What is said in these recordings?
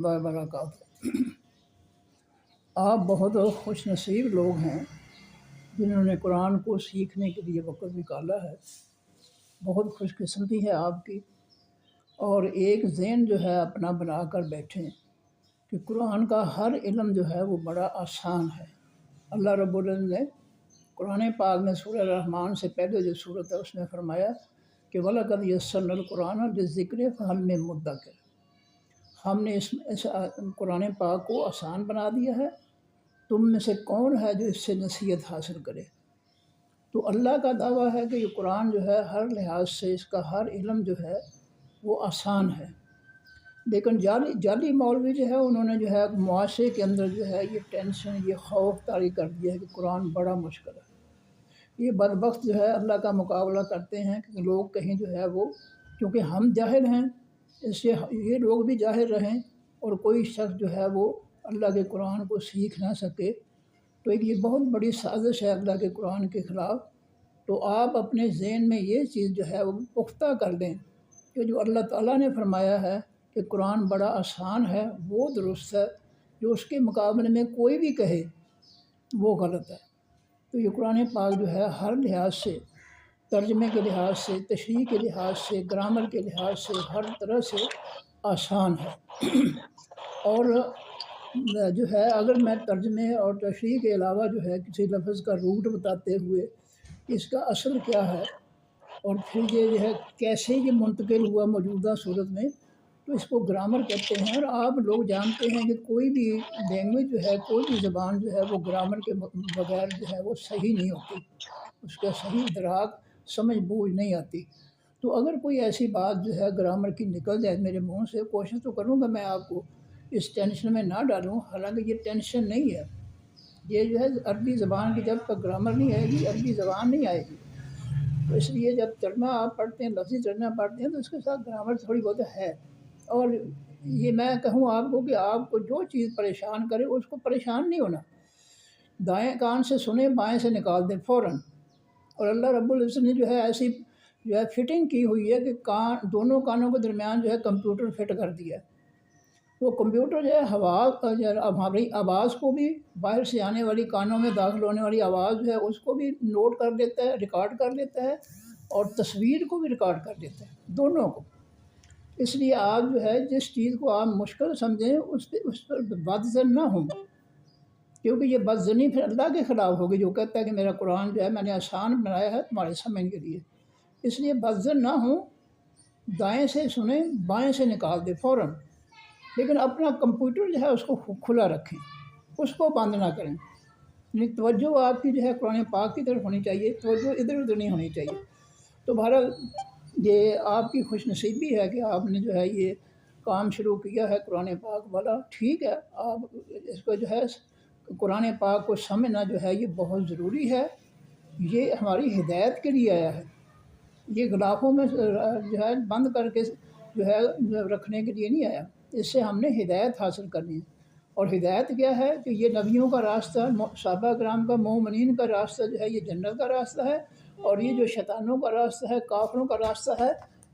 وبرکاتہ۔ آپ بہت خوش نصیب لوگ ہیں جنہوں نے قرآن کو سیکھنے کے لیے وقت نکالا ہے۔ بہت خوش قسمتی ہے آپ کی، اور ایک ذہن جو ہے اپنا بنا کر بیٹھیں کہ قرآن کا ہر علم جو ہے وہ بڑا آسان ہے۔ اللہ رب العزت نے قرآن پاک میں سورہ رحمان سے پہلے جو سورت ہے اس میں فرمایا کہ وَلَقَدْ يَسَّرْنَا الْقُرْآنَ لِلذِّكْرِ فَهَلْ مِن مُّدَّكِرٍ۔ ہم نے اس قرآن پاک کو آسان بنا دیا ہے، تم میں سے کون ہے جو اس سے نصیحت حاصل کرے؟ تو اللہ کا دعویٰ ہے کہ یہ قرآن جو ہے ہر لحاظ سے اس کا ہر علم جو ہے وہ آسان ہے، لیکن جعلی مولوی جو ہے انہوں نے جو ہے معاشرے کے اندر جو ہے یہ ٹینشن، یہ خوف طاری کر دیا ہے کہ قرآن بڑا مشکل ہے۔ یہ بدبخت جو ہے اللہ کا مقابلہ کرتے ہیں کہ لوگ کہیں جو ہے وہ، کیونکہ ہم جاہل ہیں اس سے یہ لوگ بھی جاہل رہیں اور کوئی شخص جو ہے وہ اللہ کے قرآن کو سیکھ نہ سکے، تو ایک یہ بہت بڑی سازش ہے اللہ کے قرآن کے خلاف۔ تو آپ اپنے ذہن میں یہ چیز جو ہے وہ پختہ کر لیں کہ جو اللہ تعالیٰ نے فرمایا ہے کہ قرآن بڑا آسان ہے وہ درست ہے، جو اس کے مقابلے میں کوئی بھی کہے وہ غلط ہے۔ تو یہ قرآن پاک جو ہے ہر لحاظ سے، ترجمے کے لحاظ سے، تشریح کے لحاظ سے، گرامر کے لحاظ سے، ہر طرح سے آسان ہے۔ اور جو ہے اگر میں ترجمے اور تشریح کے علاوہ جو ہے کسی لفظ کا روٹ بتاتے ہوئے اس کا اصل کیا ہے اور پھر یہ جو ہے کیسے یہ منتقل ہوا موجودہ صورت میں، تو اس کو گرامر کہتے ہیں۔ اور آپ لوگ جانتے ہیں کہ کوئی بھی لینگویج جو ہے، کوئی بھی زبان جو ہے وہ گرامر کے بغیر جو ہے وہ صحیح نہیں ہوتی، اس کا صحیح ادراک سمجھ بوجھ نہیں آتی۔ تو اگر کوئی ایسی بات جو ہے گرامر کی نکل جائے میرے منہ سے، کوشش تو کروں گا میں آپ کو اس ٹینشن میں نہ ڈالوں، حالانکہ یہ ٹینشن نہیں ہے۔ یہ جو ہے عربی زبان کی جب تک گرامر نہیں آئے گی عربی زبان نہیں آئے گی۔ تو اس لیے جب ترجمہ آپ پڑھتے ہیں، لفظی ترجمہ پڑھتے ہیں، تو اس کے ساتھ گرامر تھوڑی بہت ہے۔ اور یہ میں کہوں آپ کو کہ آپ کو جو چیز پریشان کرے اس کو پریشان نہیں ہونا، دائیں کان سے سنیں بائیں سے نکال دیں فوراً۔ اور اللہ رب العزت نے جو ہے ایسی جو ہے فٹنگ کی ہوئی ہے کہ دونوں کانوں کے درمیان جو ہے کمپیوٹر فٹ کر دیا ہے۔ وہ کمپیوٹر جو ہے ہماری آواز کو بھی، باہر سے آنے والی کانوں میں داخل ہونے والی آواز جو ہے اس کو بھی نوٹ کر لیتا ہے، ریکارڈ کر لیتا ہے، اور تصویر کو بھی ریکارڈ کر لیتا ہے، دونوں کو۔ اس لیے آپ جو ہے جس چیز کو آپ مشکل سمجھیں اس پر بدظن نہ ہوں، کیونکہ یہ بدظنی پھر اللہ کے خلاف ہوگی جو کہتا ہے کہ میرا قرآن جو ہے میں نے آسان بنایا ہے تمہارے سمجھنے کے لیے۔ اس لیے بدظن نہ ہوں، دائیں سے سنیں بائیں سے نکال دیں فوراً، لیکن اپنا کمپیوٹر جو ہے اس کو کھلا رکھیں، اس کو بند نہ کریں۔ یعنی توجہ آپ کی جو ہے قرآن پاک کی طرف ہونی چاہیے، توجہ ادھر ادھر نہیں ہونی چاہیے۔ تو بہرحال یہ آپ کی خوش نصیبی ہے کہ آپ نے جو ہے یہ کام شروع کیا ہے قرآن پاک والا، ٹھیک ہے۔ آپ اس کو جو ہے قرآن پاک کو سمجھنا جو ہے یہ بہت ضروری ہے، یہ ہماری ہدایت کے لیے آیا ہے، یہ غلافوں میں جو ہے بند کر کے جو ہے رکھنے کے لیے نہیں آیا۔ اس سے ہم نے ہدایت حاصل کرنی ہے، اور ہدایت کیا ہے کہ یہ نبیوں کا راستہ، صحابہ کرام کا، مومنین کا راستہ جو ہے یہ جنت کا راستہ ہے، اور یہ جو شیطانوں کا راستہ ہے، کافروں کا راستہ ہے،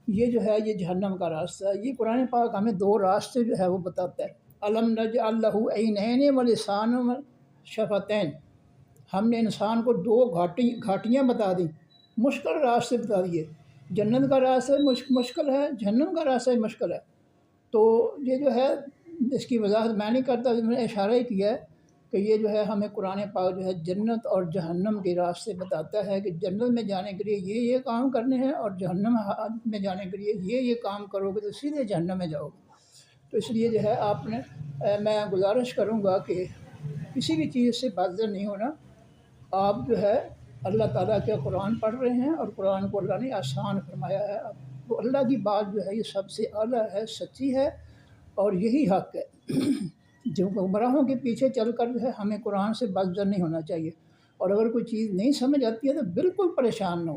یہ جو ہے یہ جہنم کا راستہ ہے۔ یہ قرآن پاک ہمیں دو راستے جو ہے وہ بتاتا ہے۔ الم نجعل لہ عینین ولسانا وشفتین، ہم نے انسان کو دو گھاٹیاں بتا دیں، مشکل راستے بتا دیے۔ جنت کا راستہ مشکل ہے، جہنم کا راستہ مشکل ہے۔ تو یہ جو ہے اس کی وضاحت میں نہیں کرتا، میں نے اشارہ ہی کیا ہے کہ یہ جو ہے ہمیں قرآن پاک جو ہے جنت اور جہنم کے راستے بتاتا ہے کہ جنت میں جانے کے لیے یہ کام کرنے ہیں، اور جہنم میں جانے کے لیے یہ کام کرو گے تو سیدھے جہنم میں جاؤ گے۔ تو اس لیے جو ہے آپ نے میں گزارش کروں گا کہ کسی بھی چیز سے بدظن نہیں ہونا۔ آپ جو ہے اللہ تعالیٰ کے قرآن پڑھ رہے ہیں، اور قرآن کو اللہ نے آسان فرمایا ہے، تو اللہ کی بات جو ہے یہ سب سے اعلیٰ ہے، سچی ہے، اور یہی حق ہے۔ جو گمراہوں کے پیچھے چل کر جو ہے ہمیں قرآن سے بدظن نہیں ہونا چاہیے، اور اگر کوئی چیز نہیں سمجھ آتی ہے تو بالکل پریشان نہ ہو۔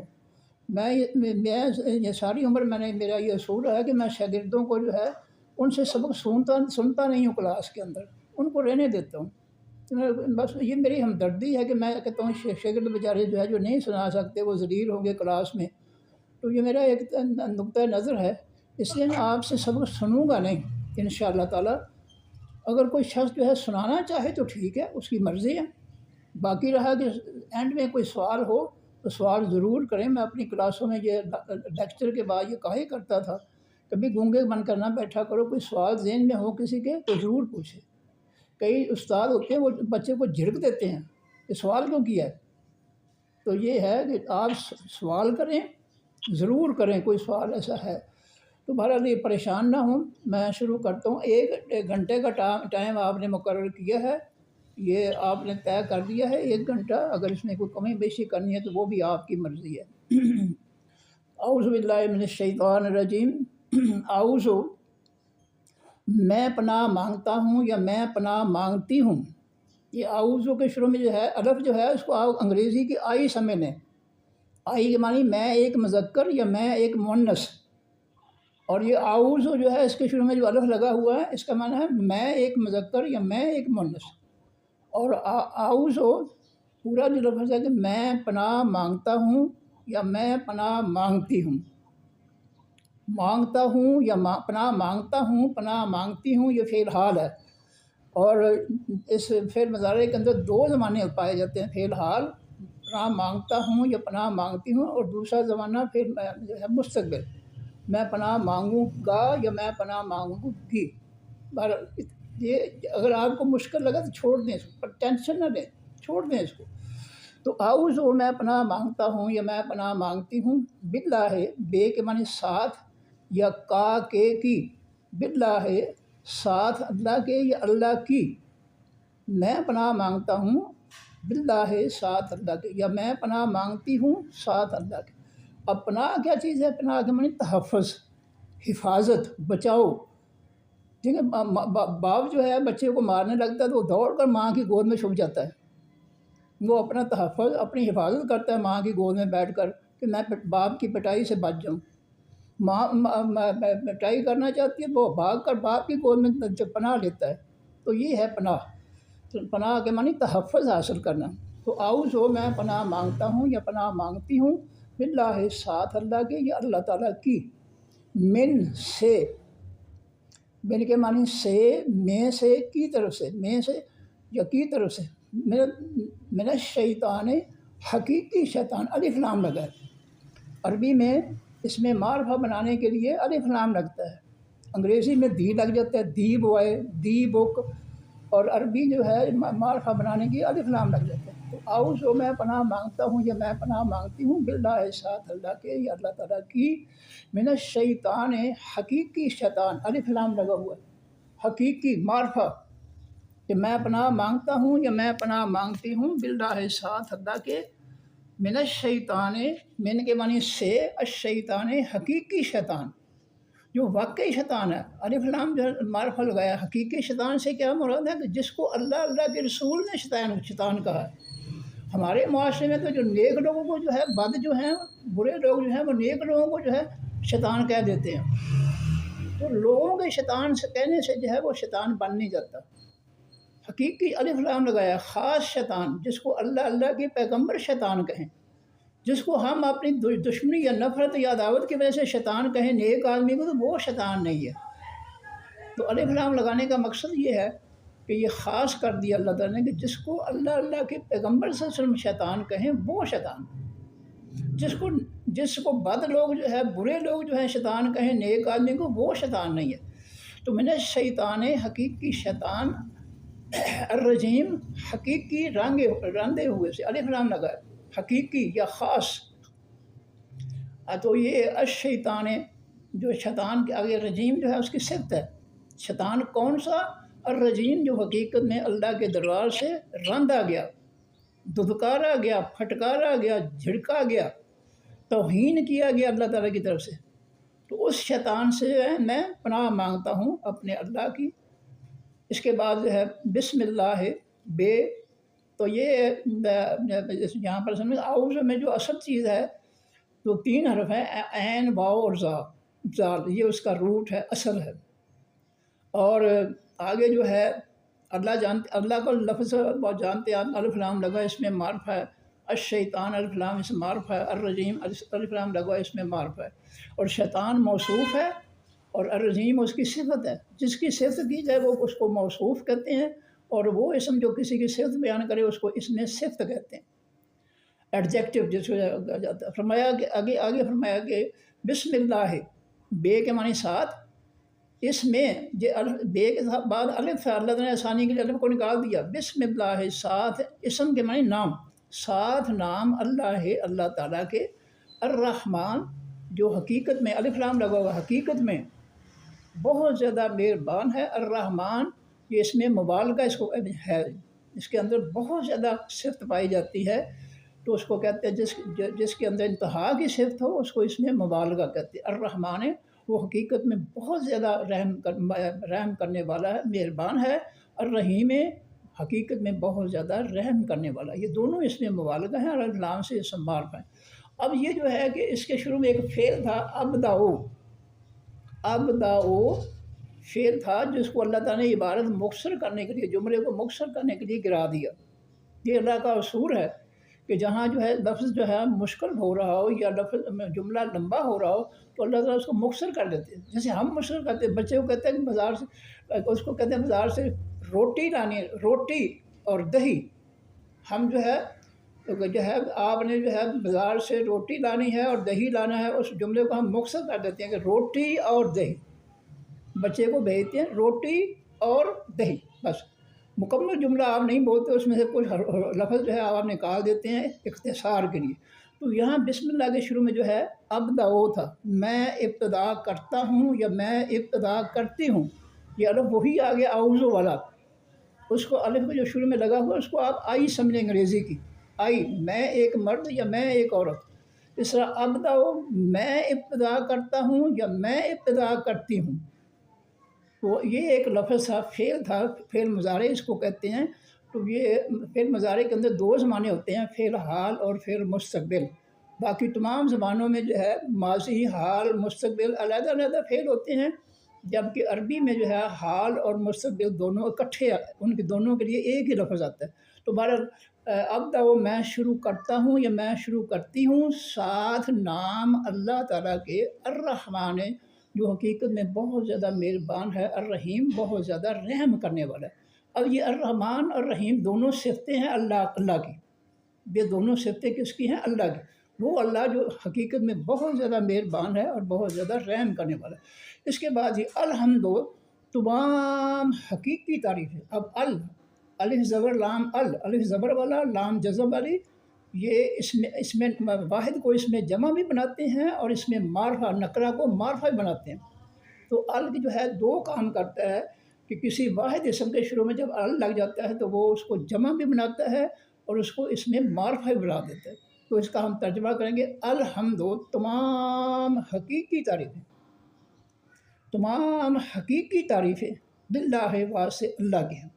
میں یہ ساری عمر میرا یہ اصول ہے کہ میں شاگردوں کو جو ہے ان سے سبق سنتا نہیں ہوں کلاس کے اندر، ان کو رہنے دیتا ہوں۔ بس یہ میری ہمدردی ہے کہ میں کہتا ہوں شاگرد بیچارے جو ہے جو نہیں سنا سکتے وہ ذلیل ہوں گے کلاس میں، تو یہ میرا ایک نقطۂ نظر ہے۔ اس لیے میں آپ سے سبق سنوں گا نہیں انشاءاللہ تعالیٰ، اگر کوئی شخص جو ہے سنانا چاہے تو ٹھیک ہے، اس کی مرضی ہے۔ باقی رہا کہ اینڈ میں کوئی سوال ہو تو سوال ضرور کریں۔ میں اپنی کلاسوں میں یہ لیکچر کے بعد یہ کہا ہی کرتا تھا، کبھی گونگے بن کر نہ بیٹھا کرو، کوئی سوال ذہن میں ہو کسی کے تو ضرور پوچھے۔ کئی استاد ہوتے ہیں وہ بچے کو جھڑک دیتے ہیں کہ سوال کیوں کیا ہے۔ تو یہ ہے کہ آپ سوال کریں، ضرور کریں، کوئی سوال ایسا ہے تو بہرحال یہ پریشان نہ ہوں۔ میں شروع کرتا ہوں۔ 1 گھنٹے کا ٹائم آپ نے مقرر کیا ہے، یہ آپ نے طے کر دیا ہے 1 گھنٹہ۔ اگر اس میں کوئی کمی بیشی کرنی ہے تو وہ بھی آپ کی مرضی ہے۔ اعوذ باللہ من الشیطان الرجیم۔ اعوذ، میں پناہ مانگتا ہوں یا میں پناہ مانگتی ہوں۔ یہ اعوذ کے شروع میں جو ہے الف جو ہے اس کو آپ انگریزی کی آئی سمجھ لیں۔ آئی کے معنی میں ایک مذکر یا میں ایک مؤنث، اور یہ اعوذ جو ہے اس کے شروع میں جو الف لگا ہوا ہے اس کا معنی ہے میں ایک مذکر یا میں ایک مؤنث۔ اور اعوذ پورا جو لفظ ہے کہ میں پناہ مانگتا ہوں یا میں پناہ مانگتی ہوں۔ مانگتا ہوں یا پناہ مانگتا ہوں، پناہ مانگتی ہوں، یہ فعل حال ہے۔ اور اس فعل مضارع کے اندر 2 زمانے پائے جاتے ہیں، فعل حال پناہ مانگتا ہوں یا پناہ مانگتی ہوں، اور دوسرا زمانہ فعل جو ہے مستقبل، میں پناہ مانگوں گا یا میں پناہ مانگوں گی۔ یہ اگر آپ کو مشکل لگا تو چھوڑ دیں اس کو، پر ٹینشن نہ لیں، چھوڑ دیں اس کو۔ تو اعوذ میں پناہ مانگتا ہوں یا میں پناہ مانگتی ہوں، باللہ بے کے معنی ساتھ یا کا کے کی، باللہ ساتھ اللہ کے یا اللہ کی، میں پناہ مانگتا ہوں باللہ ساتھ اللہ کے، یا میں پناہ مانگتی ہوں ساتھ اللہ کے۔ اب پناہ کیا چیز ہے؟ پناہ کے معنی تحفظ، حفاظت، بچاؤ۔ ٹھیک ہے، باپ جو ہے بچے کو مارنے لگتا ہے تو وہ دوڑ کر ماں کی گود میں چھپ جاتا ہے، وہ اپنا تحفظ، اپنی حفاظت کرتا ہے ماں کی گود میں بیٹھ کر کہ میں باپ کی پٹائی سے بچ جاؤں۔ ماں پٹائی کرنا چاہتی ہے، وہ بھاگ کر باپ کی گود میں پناہ لیتا ہے۔ تو یہ ہے پناہ۔ تو پناہ کے معنی تحفظ حاصل کرنا۔ تو اعوذ میں پناہ مانگتا ہوں یا پناہ مانگتی ہوں باللہ ساتھ اللہ کے یا اللہ تعالیٰ کی، من سے، من کے معنی سے، میں سے، کی طرف سے، میں سے یا کی طرف سے، من الشیطان، حقیقی شیطان، الف لام لگا ہے۔ عربی میں اس میں معرفہ بنانے کے لیے الف لام لگتا ہے، انگریزی میں دی لگ جاتا ہے، دی بوائے، دی بک، اور عربی جو ہے معرفہ بنانے کی الف لام لگ جاتا ہے۔ تو اعوذ میں پناہ مانگتا ہوں یا میں پناہ مانگتی ہوں باللہ ساتھ اللہ کے یا اللہ تعالیٰ کی، من الشیطان، حقیقی شیطان، الف لام لگا ہوا ہے، حقیقی معرفہ، کہ میں پناہ مانگتا ہوں یا میں پناہ مانگتی ہوں باللہ ساتھ اللہ کے، من الشیطان، من کے معنی سے، الشیطان، حقیقی شیطان، جو واقعی شیطان ہے۔ الف لام جو معرفہ لگایا، حقیقی شیطان سے کیا مراد ہے؟ کہ جس کو اللہ کے رسول نے شیطان کہا ہے۔ ہمارے معاشرے میں تو جو نیک لوگوں کو جو ہے، بد جو ہیں، برے لوگ جو ہیں، وہ نیک لوگوں کو جو ہے شیطان کہہ دیتے ہیں۔ تو لوگوں کے شیطان سے کہنے سے جو ہے وہ شیطان بن نہیں جاتا۔ حقیقی الف لام لگایا، خاص شیطان، جس کو اللہ کے پیغمبر شیطان کہیں، جس کو ہم اپنی دشمنی یا نفرت یا عداوت کی وجہ سے شیطان کہیں نیک آدمی کو، تو وہ شیطان نہیں ہے۔ تو الف لام لگانے کا مقصد یہ ہے کہ یہ خاص کر دیا اللہ تعالیٰ نے کہ جس کو اللہ کے پیغمبر صلی اللہ علیہ وسلم شیطان کہیں وہ شیطان، جس کو بد لوگ جو ہے، برے لوگ جو ہیں شیطان کہیں نیک آدمی کو، وہ شیطان نہیں ہے۔ تو من الشیطان، حقیقی شیطان، الرجیم، حقیقی راندے ہوئے سے، الف لام لگا ہے، حقیقی یا خاص۔ تو یہ الشیطان، جو شیطان کے آگے رجیم جو ہے اس کی صفت ہے۔ شیطان کون سا؟ الرجیم، جو حقیقت میں اللہ کے دربار سے راندا گیا، دھتکارا گیا، پھٹکارا گیا، جھڑکا گیا، توہین کیا گیا اللہ تعالیٰ کی طرف سے۔ تو اس شیطان سے جو ہے میں پناہ مانگتا ہوں اپنے اللہ کی۔ اس کے بعد جو ہے بسم اللہ، بے، تو یہ یہاں پر سمجھ اعوذ میں جو اصل چیز ہے تو 3 حرف ہیں، عین، واو اور زال، یہ اس کا روٹ ہے، اصل ہے۔ اور آگے جو ہے اللہ کا لفظ بہت جانتے ہیں آپ، الف لام لگا اس میں معرفہ ہے، الشیطان، الف لام اس میں معرفہ ہے، الرجیم، الف لام لگا اس میں معرفہ ہے، اور شیطان موصوف ہے اور الرحیم اس کی صفت ہے، جس کی صفت کی جائے وہ اس کو موصوف کہتے ہیں، اور وہ اسم جو کسی کی صفت بیان کرے اس کو اسم صفت کہتے ہیں، ایڈجیکٹو جس کو کہا جاتا ہے۔ فرمایا کہ آگے فرمایا کہ بسم اللہ، بے کے معنی ساتھ، اس میں بے کے بعد الف ہے، اللہ نے آسانی کے لیے الف کو نکال دیا، بسم اللہ، ساتھ اسم کے معنی نام، ساتھ نام اللہ ہے، اللہ تعالیٰ کے، الرحمن جو حقیقت میں الف لام لگا ہوا، حقیقت میں بہت زیادہ مہربان ہے، الرحمن یہ اس میں مبالغہ اس کو ہے، اس کے اندر بہت زیادہ صفت پائی جاتی ہے، تو اس کو کہتے ہیں جس کے اندر انتہا کی صفت ہو اس کو اس میں مبالغہ کہتے ہیں۔ الرحمن وہ حقیقت میں بہت زیادہ رحم کرنے والا ہے، مہربان ہے، الرحیم حقیقت میں بہت زیادہ رحم کرنے والا، یہ دونوں اس میں مبالغہ ہیں اور لام سے سنبھال پائیں۔ اب یہ جو ہے کہ اس کے شروع میں ایک فعل تھا، ابداؤ فعل تھا جس کو اللہ تعالیٰ نے عبارت مختصر کرنے کے لیے، جملے کو مختصر کرنے کے لیے گرا دیا۔ یہ اللہ کا اصول ہے کہ جہاں جو ہے لفظ جو ہے مشکل ہو رہا ہو یا لفظ جملہ لمبا ہو رہا ہو تو اللہ تعالیٰ اس کو مختصر کر دیتے ہیں۔ جیسے ہم مختصر کرتے ہیں، بچے کو کہتے ہیں کہ بازار سے، اس کو کہتے ہیں بازار سے روٹی لانی ہے، روٹی اور دہی، ہم جو ہے آپ نے جو ہے بازار سے روٹی لانی ہے اور دہی لانا ہے، اس جملے کو ہم مختصر کر دیتے ہیں کہ روٹی اور دہی، بچے کو بھیجتے ہیں روٹی اور دہی، بس مکمل جملہ آپ نہیں بولتے، اس میں سے کچھ لفظ جو ہے آپ نکال دیتے ہیں اختصار کے لیے۔ تو یہاں بسم اللہ کے شروع میں جو ہے ابداؤ تھا، میں ابتدا کرتا ہوں یا میں ابتدا کرتی ہوں، یہ الف وہی آ گیا اعوذ والا، اس کو الف کو جو شروع میں لگا ہوا اس کو آپ آئی سمجھیں انگریزی کی، آئی، میں ایک مرد یا میں ایک عورت، اس طرح ابداؤ میں ابتدا کرتا ہوں یا میں ابتدا کرتی ہوں، تو یہ ایک لفظ تھا، فعل تھا، فعل مضارع اس کو کہتے ہیں۔ تو یہ فعل مضارع کے اندر دو زمانے ہوتے ہیں، فعل حال اور فعل مستقبل، باقی تمام زبانوں میں جو ہے ماضی، حال، مستقبل علیحدہ علیحدہ فعل ہوتے ہیں، جبکہ عربی میں جو ہے حال اور مستقبل دونوں اکٹھے، ان کے دونوں کے لیے ایک ہی لفظ آتا ہے۔ تو بہرحال ابداؤ میں شروع کرتا ہوں یا میں شروع کرتی ہوں، ساتھ نام اللہ تعالیٰ کے، الرحمن جو حقیقت میں بہت زیادہ مہربان ہے، الرحیم بہت زیادہ رحم کرنے والا ہے۔ اب یہ الرحمن اور رحیم دونوں صفتیں ہیں اللہ کی، یہ دونوں صفتیں کس کی ہیں؟ اللہ کی، وہ اللہ جو حقیقت میں بہت زیادہ مہربان ہے اور بہت زیادہ رحم کرنے والا ہے۔ اس کے بعد یہ الحمد تمام حقیقی تعریف ہے۔ اب الف زبر لام، الف زبر والا، لام جزم والی، یہ اس میں واحد کو اس میں جمع بھی بناتے ہیں اور اس میں معرفہ، نکرہ کو معرفہ بھی بناتے ہیں۔ تو ال جو ہے دو کام کرتا ہے کہ کسی واحد اسم کے شروع میں جب ال لگ جاتا ہے تو وہ اس کو جمع بھی بناتا ہے اور اس کو اس میں معرفہ بھی بنا دیتا ہے۔ تو اس کا ہم ترجمہ کریں گے، الحمد تمام حقیقی تعریفیں، تمام حقیقی تعریفیں باللہ واسطے اللہ کے ہیں۔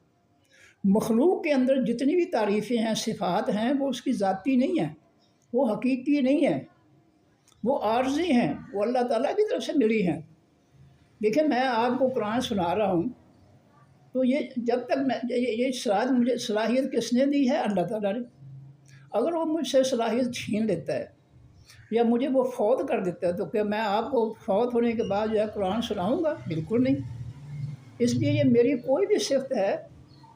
مخلوق کے اندر جتنی بھی تعریفیں ہیں، صفات ہیں، وہ اس کی ذاتی نہیں ہیں، وہ حقیقی نہیں ہیں، وہ عارضی ہیں، وہ اللہ تعالیٰ کی طرف سے ملی ہیں۔ دیکھیں میں آپ کو قرآن سنا رہا ہوں تو یہ جب تک میں یہ مجھے صلاحیت کس نے دی ہے؟ اللہ تعالیٰ نے۔ اگر وہ مجھ سے صلاحیت چھین لیتا ہے یا مجھے وہ فوت کر دیتا ہے تو کیا میں آپ کو فوت ہونے کے بعد جو ہے قرآن سناؤں گا؟ بالکل نہیں۔ اس لیے یہ میری کوئی بھی صفت ہے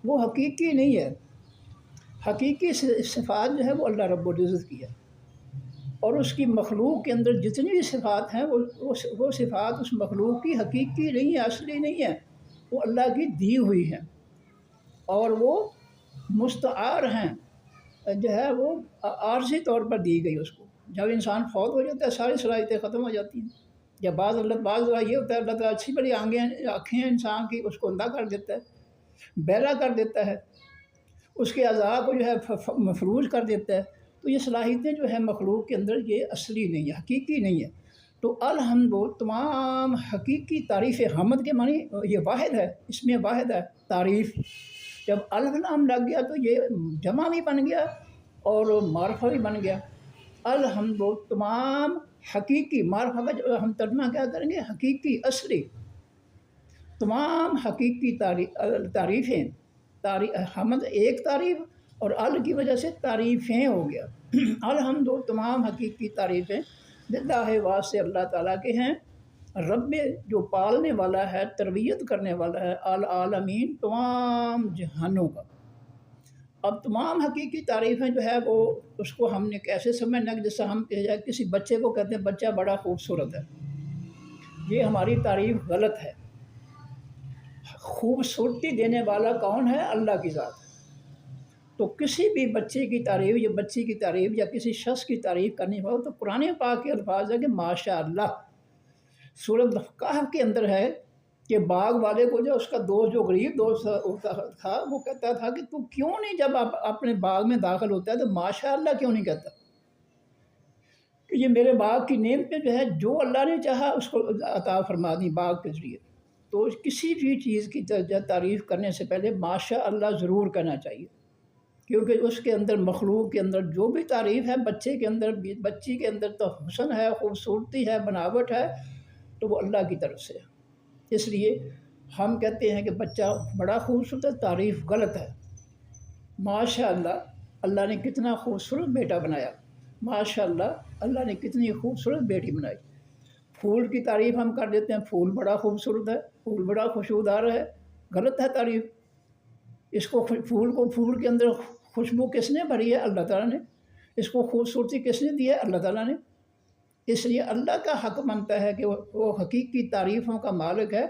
وہ حقیقی نہیں ہے، حقیقی صفات جو ہے وہ اللہ رب العزت کی ہے، اور اس کی مخلوق کے اندر جتنی بھی صفات ہیں وہ صفات اس مخلوق کی حقیقی نہیں ہے، اصلی نہیں ہے، وہ اللہ کی دی ہوئی ہیں اور وہ مستعار ہیں، جو ہے وہ عارضی طور پر دی گئی اس کو۔ جب انسان فوت ہو جاتا ہے ساری صلاحیتیں ختم ہو جاتی ہیں، یا بعض یہ ہوتا ہے اللہ تعالیٰ اچھی بڑی آنکھیں ہیں انسان کی، اس کو اندھا کر دیتا ہے، بہرا کر دیتا ہے، اس کے اعضاء کو جو ہے مفلوج کر دیتا ہے۔ تو یہ صلاحیتیں جو ہے مخلوق کے اندر یہ اصلی نہیں ہے، حقیقی نہیں ہے۔ تو الحمد تمام حقیقی تعریف، حمد کے معنی یہ واحد ہے، اس میں واحد ہے تعریف، جب الف لام لگ گیا تو یہ جمع بھی بن گیا اور معرفہ بھی بن گیا۔ الحمد تمام حقیقی، معرفہ کا جو ہم ترجمہ کیا کریں گے؟ حقیقی، اصلی، تمام حقیقی تعریفیں، حمد ایک تعریف اور ال کی وجہ سے تعریفیں ہو گیا۔ الحمد تمام حقیقی تعریفیں باللہ واسطے اللہ تعالیٰ کے ہیں، رب جو پالنے والا ہے، تربیت کرنے والا ہے، العالمین تمام جہانوں کا۔ اب تمام حقیقی تعریفیں جو ہے وہ اس کو ہم نے کیسے سمجھنا کہ جیسے ہم کسی بچے کو کہتے ہیں بچہ بڑا خوبصورت ہے، یہ ہماری تعریف غلط ہے۔ خوبصورتی دینے والا کون ہے؟ اللہ کی ذات۔ تو کسی بھی بچے کی تعریف یا بچی کی تعریف یا کسی شخص کی تعریف کرنی ہو تو قرآن پاک کے الفاظ ہے کہ ماشاء اللہ۔ سورۃ کہف کے اندر ہے کہ باغ والے کو جو اس کا دوست جو غریب دوست تھا وہ کہتا تھا کہ تو کیوں نہیں جب آپ اپنے باغ میں داخل ہوتا ہے تو ماشاء اللہ کیوں نہیں کہتا کہ یہ میرے باغ کی نعمتیں جو ہے جو اللہ نے چاہا اس کو عطا فرما دی باغ کے ذریعے۔ تو کسی بھی چیز کی تعریف کرنے سے پہلے ماشاء اللہ ضرور کہنا چاہیے، کیونکہ اس کے اندر مخلوق کے اندر جو بھی تعریف ہے بچے کے اندر بچی کے اندر تو حسن ہے، خوبصورتی ہے، بناوٹ ہے، تو وہ اللہ کی طرف سے ہے۔ اس لیے ہم کہتے ہیں کہ بچہ بڑا خوبصورت ہے، تعریف غلط ہے۔ ماشاء اللہ اللہ نے کتنا خوبصورت بیٹا بنایا، ماشاء اللہ اللہ نے کتنی خوبصورت بیٹی بنائی۔ پھول کی تعریف ہم کر دیتے ہیں، پھول بڑا خوبصورت ہے، پھول بڑا خوشبودار ہے، غلط ہے تعریف۔ اس کو پھول کے اندر خوشبو کس نے بھری ہے؟ اللہ تعالیٰ نے۔ اس کو خوبصورتی کس نے دی ہے؟ اللہ تعالیٰ نے۔ اس لیے اللہ کا حق بنتا ہے کہ وہ حقیقی تعریفوں کا مالک ہے۔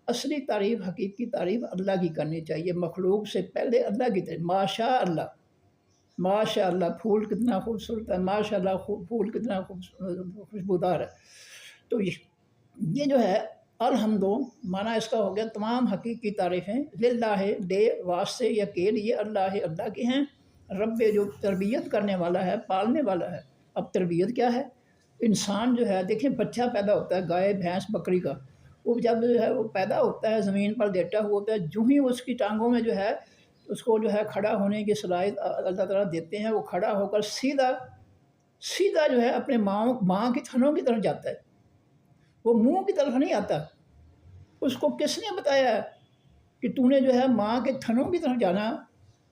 اصلی تعریف، حقیقی تعریف اللہ کی کرنی چاہیے، مخلوق سے پہلے اللہ کی تعریف۔ ماشاء اللہ، ماشاء اللہ پھول کتنا خوبصورت ہے، ماشاء اللہ پھول کتنا خوشبودار ہے۔ تو یہ جو ہے الحمد معنی اس کا ہو گیا تمام حقیقی تعریفیں للہ دے واسطے یا کے لیے اللہ کے ہیں۔ رب جو تربیت کرنے والا ہے، پالنے والا ہے۔ اب تربیت کیا ہے؟ انسان جو ہے دیکھیں بچہ پیدا ہوتا ہے گائے بھینس بکری کا، وہ جب جو ہے وہ پیدا ہوتا ہے زمین پر لیٹا ہوا ہوتا ہے، جو ہی اس کی ٹانگوں میں جو ہے اس کو جو ہے کھڑا ہونے کی صلاحیت اللہ تعالیٰ دیتے ہیں، وہ کھڑا ہو کر سیدھا جو ہے اپنے ماں کی تھنوں کی طرف جاتا ہے، وہ منہ کی طرف نہیں آتا۔ اس کو کس نے بتایا ہے کہ تو نے جو ہے ماں کے تھنوں کی طرف جانا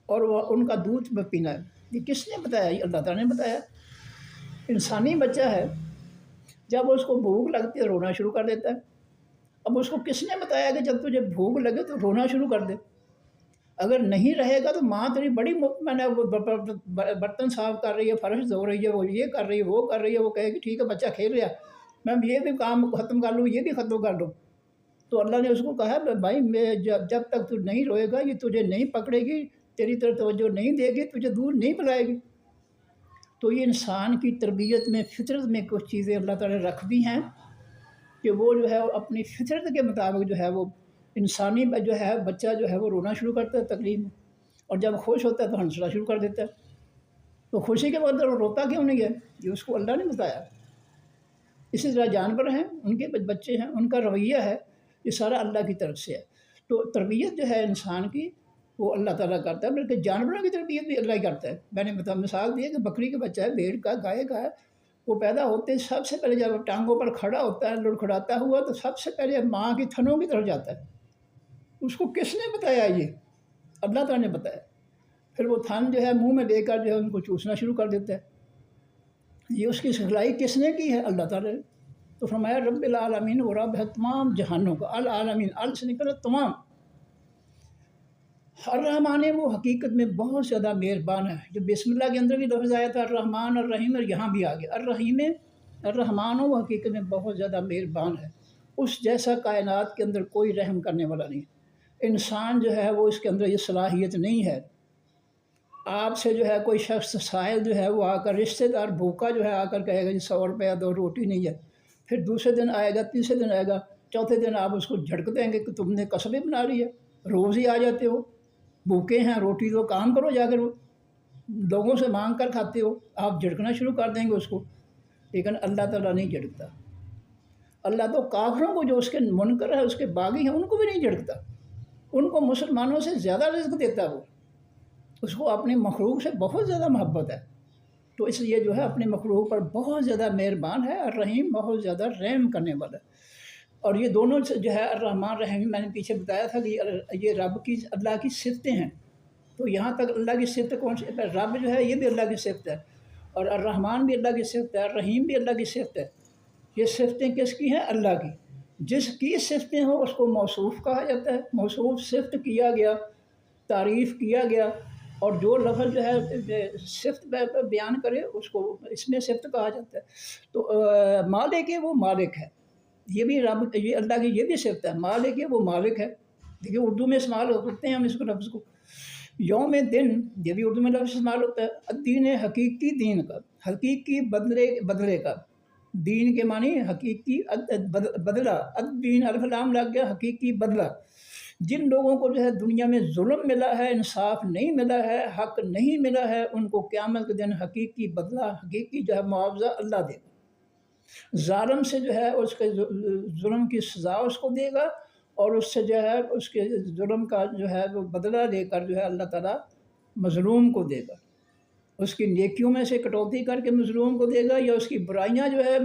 اور وہ ان کا دودھ پینا ہے؟ یہ کس نے بتایا؟ یہ اللہ تعالیٰ نے بتایا۔ انسانی بچہ ہے، جب اس کو بھوک لگتی ہے رونا شروع کر دیتا ہے۔ اب اس کو کس نے بتایا کہ جب تجھے بھوک لگے تو رونا شروع کر دے؟ اگر نہیں رہے گا تو ماں تیری بڑی مطمئن ہے، وہ برتن صاف کر رہی ہے، فرش دھو رہی ہے، وہ یہ کر رہی ہے، وہ کر رہی ہے، وہ کہے گی ٹھیک ہے بچہ کھیل رہا میں یہ بھی کام ختم کر لوں، یہ بھی ختم کر لوں۔ تو اللہ نے اس کو کہا بھائی جب تک تو نہیں روئے گا یہ تجھے نہیں پکڑے گی، تیری طرف توجہ نہیں دے گی، تجھے دودھ نہیں پلائے گی۔ تو یہ انسان کی تربیت میں فطرت میں کچھ چیزیں اللہ تعالیٰ نے رکھ دی ہیں کہ وہ جو ہے اپنی فطرت کے مطابق جو ہے وہ انسانی جو ہے بچہ جو ہے وہ رونا شروع کرتا ہے تکلیف میں، اور جب خوش ہوتا ہے تو ہنسنا شروع کر دیتا ہے۔ تو خوشی کے بعد وہ روتا کیوں نہیں ہے؟ یہ اس کو اللہ نے بتایا۔ اسی طرح جانور ہیں، ان کے بچے ہیں، ان کا رویہ ہے، یہ سارا اللہ کی طرف سے ہے۔ تو تربیت جو ہے انسان کی وہ اللہ تعالیٰ کرتا ہے، بلکہ جانوروں کی تربیت بھی اللہ ہی کرتا ہے۔ میں نے مثال دی ہے کہ بکری کا بچہ ہے، بھیڑ کا، گائے کا ہے، وہ پیدا ہوتے سب سے پہلے جب ٹانگوں پر کھڑا ہوتا ہے لڑکھڑاتا ہوا تو سب سے پہلے ماں کی تھنوں کی طرف جاتا ہے۔ اس کو کس نے بتایا؟ یہ اللہ تعالیٰ نے بتایا۔ پھر وہ تھن جو ہے منہ میں لے کر جو ہے ان کو چوسنا شروع کر دیتا ہے۔ یہ اس کی سخلائی کس نے کی ہے؟ اللہ تعالیٰ نے۔ تو فرمایا رب العالمین، وہ رب ہے تمام جہانوں کا، العالمین ال سے نکلا تمام۔ الرحمٰن وہ حقیقت میں بہت زیادہ مہربان ہے، جو بسم اللہ کے اندر بھی لفظ آیا تھا الرحمٰن الرحیم، اور یہاں بھی آ گیا الرحمٰن وہ حقیقت میں بہت زیادہ مہربان ہے۔ اس جیسا کائنات کے اندر کوئی رحم کرنے والا نہیں۔ انسان جو ہے وہ اس کے اندر یہ صلاحیت نہیں ہے۔ آپ سے جو ہے کوئی شخص سائل جو ہے وہ آ کر رشتہ دار بھوکا جو ہے آ کر کہے گا جی 100 روپیہ دو، روٹی نہیں ہے، پھر دوسرے دن آئے گا، تیسرے دن آئے گا، چوتھے دن آپ اس کو جھڑک دیں گے کہ تم نے قصبے بنا لی ہے، روز ہی آ جاتے ہو، بھوکے ہیں، روٹی تو کام کرو جا کر، لوگوں سے مانگ کر کھاتے ہو، آپ جھڑکنا شروع کر دیں گے اس کو۔ لیکن اللہ تعالیٰ نہیں جھڑکتا۔ اللہ تو کافروں کو جو اس کے منکر ہے، اس کے باغی ہیں، ان کو بھی نہیں جھڑکتا، ان کو مسلمانوں سے زیادہ رزق دیتا وہ، اس کو اپنے مخلوق سے بہت زیادہ محبت ہے۔ تو اس لیے جو ہے اپنے مخلوق پر بہت زیادہ مہربان ہے، الرحیم بہت زیادہ رحم کرنے والا ہے۔ اور یہ دونوں جو ہے الرحمن الرحیم، میں نے پیچھے بتایا تھا کہ یہ رب کی اللہ کی صفتیں ہیں۔ تو یہاں تک اللہ کی صفت کون سی؟ رب جو ہے یہ بھی اللہ کی صفت ہے، اور الرحمن بھی اللہ کی صفت ہے، الرحیم بھی اللہ کی صفت ہے۔ یہ صفتیں کس کی ہیں؟ اللہ کی۔ جس کی صفتیں ہوں اس کو موصوف کہا جاتا ہے، موصوف صفت کیا گیا، تعریف کیا گیا، اور جو لفظ جو ہے صفت بیان کرے اس کو اس میں صفت کہا جاتا ہے۔ تو مالک ہے وہ مالک ہے، یہ بھی رب، یہ اللہ کی یہ بھی صفت ہے، مالک ہے وہ مالک ہے۔ دیکھیے اردو میں استعمال کرتے ہیں ہم اس کو لفظ کو، یوم دن یہ بھی اردو میں لفظ استعمال ہوتا ہے، الدین حقیقی دین کا، حقیقی بدلے کا، دین کے معنی حقیقی بدلہ، الدین الف لام لگ گیا، حقیقی بدلہ۔ جن لوگوں کو جو ہے دنیا میں ظلم ملا ہے، انصاف نہیں ملا ہے، حق نہیں ملا ہے، ان کو قیامت کے دن حقیقی بدلہ، حقیقی جو ہے معاوضہ اللہ دے گا۔ ظالم سے جو ہے اس کے ظلم کی سزا اس کو دے گا، اور اس سے جو ہے اس کے ظلم کا جو ہے وہ بدلہ لے کر جو ہے اللہ تعالیٰ مظلوم کو دے گا، اس کی نیکیوں میں سے کٹوتی کر کے مظلوم کو دے گا، یا اس کی برائیاں جو ہے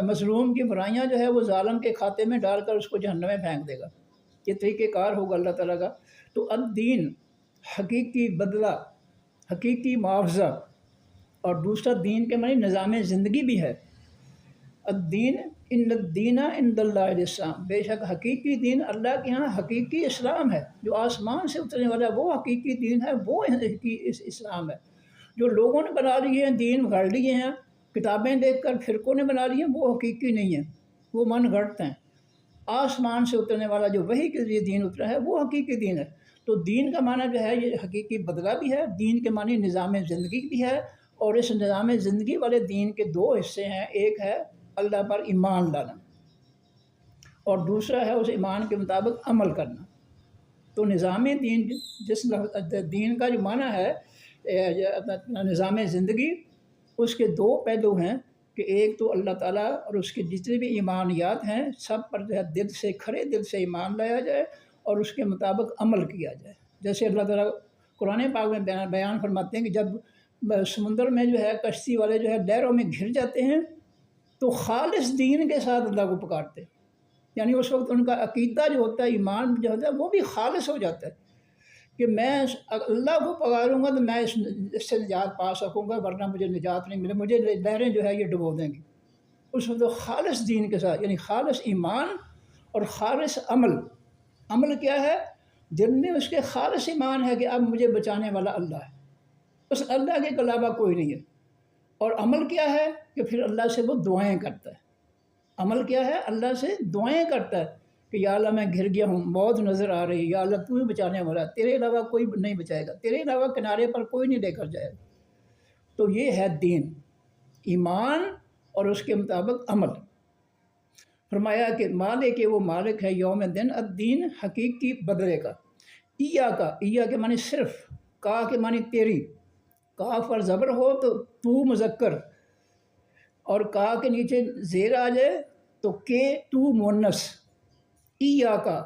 مظلوم کی برائیاں جو ہے وہ ظالم کے کھاتے میں ڈال کر اس کو جہنم میں پھینک دے گا۔ یہ طریقہ کار ہوگا اللہ تعالیٰ کا۔ تو الدین حقیقی بدلہ، حقیقی معاوضہ، اور دوسرا دین کے معنی نظام زندگی بھی ہے۔ الدین ان الدین عند اللہ الاسلام، بے شک حقیقی دین اللہ کے ہاں حقیقی اسلام ہے، جو آسمان سے اترنے والا وہ حقیقی دین ہے، وہ حقیقی اسلام ہے۔ جو لوگوں نے بنا لیے ہیں دین، گھڑ لیے ہیں، کتابیں دیکھ کر فرقوں نے بنا لیے ہیں، وہ حقیقی نہیں ہیں، وہ من گھڑت ہیں۔ آسمان سے اترنے والا جو وحی کے ذریعے دین اترا ہے وہ حقیقی دین ہے۔ تو دین کا معنی جو ہے یہ حقیقی بدلہ بھی ہے، دین کے معنی نظام زندگی بھی ہے، اور اس نظام زندگی والے دین کے دو حصے ہیں، ایک ہے اللہ پر ایمان لانا، اور دوسرا ہے اس ایمان کے مطابق عمل کرنا۔ تو نظام دین، جس دین کا جو معنی ہے نظام زندگی، اس کے دو پہلو ہیں کہ ایک تو اللہ تعالیٰ اور اس کے جتنے بھی ایمانیات ہیں سب پر جو ہے دل سے، کھرے دل سے ایمان لایا جائے اور اس کے مطابق عمل کیا جائے۔ جیسے اللہ تعالیٰ قرآن پاک میں بیان فرماتے ہیں کہ جب سمندر میں جو ہے کشتی والے جو ہے لہروں میں گھر جاتے ہیں تو خالص دین کے ساتھ اللہ کو پکارتے ہیں، یعنی اس وقت ان کا عقیدہ جو ہوتا ہے، ایمان جو ہوتا ہے، وہ بھی خالص ہو جاتا ہے کہ میں اللہ کو پکاروں گا تو میں اس سے نجات پا سکوں گا، ورنہ مجھے نجات نہیں ملے، مجھے لہریں جو ہے یہ ڈبو دیں گی۔ اس وقت خالص دین کے ساتھ، یعنی خالص ایمان اور خالص عمل۔ عمل کیا ہے؟ دل میں اس کے خالص ایمان ہے کہ اب مجھے بچانے والا اللہ ہے، اس اللہ کے علاوہ کوئی نہیں ہے۔ اور عمل کیا ہے کہ پھر اللہ سے وہ دعائیں کرتا ہے۔ عمل کیا ہے؟ اللہ سے دعائیں کرتا ہے کہ یا اللہ میں گھر گیا ہوں، موت نظر آ رہی ہے، یا اللہ تو ہی بچانے والا ہے، تیرے علاوہ کوئی نہیں بچائے گا، تیرے علاوہ کنارے پر کوئی نہیں لے کر جائے گا۔ تو یہ ہے دین، ایمان اور اس کے مطابق عمل۔ فرمایا کہ مالک وہ مالک ہے یوم دن، الدین حقیقی بدلے کا۔ ایا کا، ایا کے معنی صرف، کا کے معنی تیری، کاف پر زبر ہو تو مذکر، اور کا کے نیچے زیر آ جائے تو کہ تو مؤنث۔ ایا کا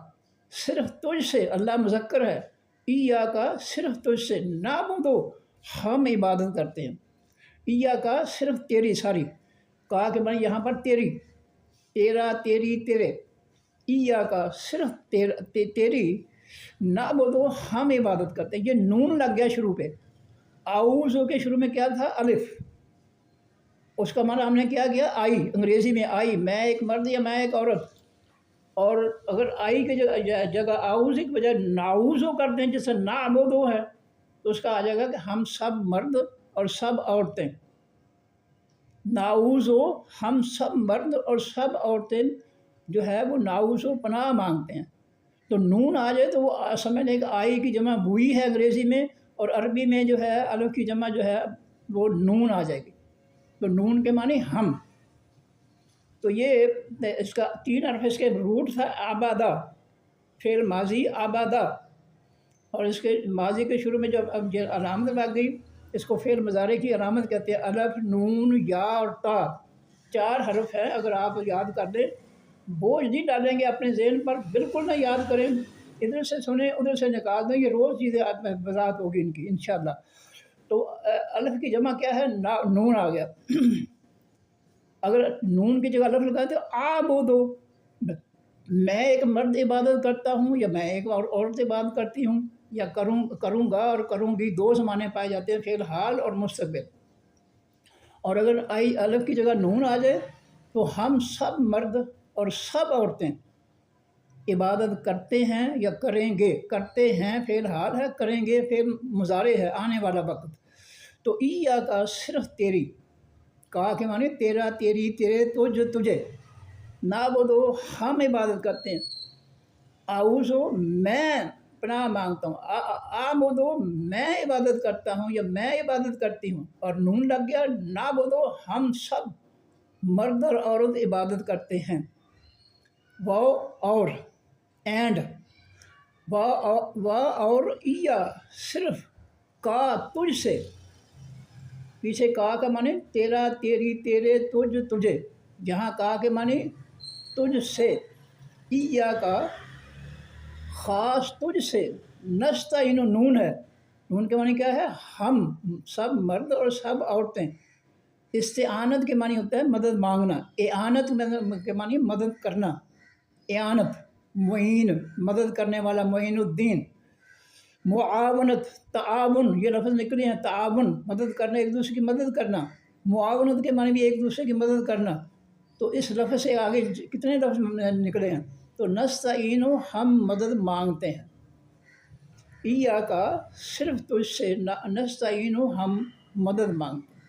صرف تجھ سے، اللہ مذکر ہے، ایا کا صرف تجھ سے، نعبدو ہم عبادت کرتے ہیں، ایا کا صرف تیری، ساری، کا کے معنی یہاں پر تیری، تیرا، تیری، تیرے، ایا کا صرف تیری، نعبدو ہم عبادت کرتے ہیں۔ یہ نون لگ گیا شروع پہ، اعوذ کے شروع میں کیا تھا؟ الف، اس کا معنی ہم نے کیا کیا؟ آئی، انگریزی میں آئی، میں ایک مرد یا میں ایک عورت، اور اگر آئی کی جگہ اعوذ کی بجائے نعوذ کر دیں جیسے نعبدو ہے تو اس کا آ جائے گا کہ ہم سب مرد اور سب عورتیں، نعوذ ہم سب مرد اور سب عورتیں جو ہے وہ نعوذ پناہ مانگتے ہیں۔ تو نون آ جائے تو وہ سمجھ لیں کہ آئی کی جمع بوئی ہے انگریزی میں، اور عربی میں جو ہے الف کی جمع جو ہے وہ نون آ جائے گی، تو نون کے معنی ہم۔ تو یہ اس کا 3 حرف اس کے روٹ تھا آبادہ، فعل ماضی آبادہ، اور اس کے ماضی کے شروع میں جب اب علامت لگ گئی، اس کو فعل مضارع کی علامت کہتے ہیں، الف، نون، یا اور تا، 4 حرف ہیں۔ اگر آپ یاد کر لیں، بوجھ نہیں ڈالیں گے اپنے ذہن پر، بالکل نہ یاد کریں، ادھر سے سنیں ادھر سے نکال دیں، یہ روز چیزیں وضاحت ہوگی ان کی انشاءاللہ۔ تو الف کی جمع کیا ہے؟ نون آ گیا۔ اگر نون کی جگہ الف لگائے تو عابدو، میں ایک مرد عبادت کرتا ہوں یا میں ایک عورت عبادت کرتی ہوں، یا کروں گا اور کروں گی، 2 زمانے پائے جاتے ہیں، فعل حال اور مستقبل۔ اور اگر الف کی جگہ نون آ جائے تو ہم سب مرد اور سب عورتیں عبادت کرتے ہیں یا کریں گے. کرتے ہیں فعل حال ہے، کریں گے فعل مضارع ہے، آنے والا وقت. تو ایاک صرف تیری، کا کے معنی تیرا، تیری، تیرے، تجھ، تجھے. نعبدو ہم عبادت کرتے ہیں. اعوذ میں پناہ مانگتا ہوں. اعبدو میں عبادت کرتا ہوں یا میں عبادت کرتی ہوں، اور نون لگ گیا. نعبدو ہم سب مرد اور عورت عبادت کرتے ہیں. واو اور اینڈ، اور ایا صرف، کا تجھ سے. پیچھے کا کا معنی تیرا، تیری، تیرے، تجھ، تجھے. جہاں کا کے معنی تجھ سے. ایا کا خاص تجھ سے. نستعین نون ہے، نون کے معنی کیا ہے؟ ہم سب مرد اور سب عورتیں. استعانت کے معنی ہوتا ہے مدد مانگنا. اعانت کے معنی مدد کرنا. اعانت معین، مدد کرنے والا، معین الدین. معاونت، تعاون، یہ لفظ نکلے ہیں. تعاون مدد کرنا، ایک دوسرے کی مدد کرنا. معاونت کے معنی بھی ایک دوسرے کی مدد کرنا. تو اس لفظ سے آگے کتنے لفظ نکلے ہیں؟ تو نستعین ہم مدد مانگتے ہیں. ایاک صرف تجھ سے. نستعین ہم مدد مانگتے ہیں.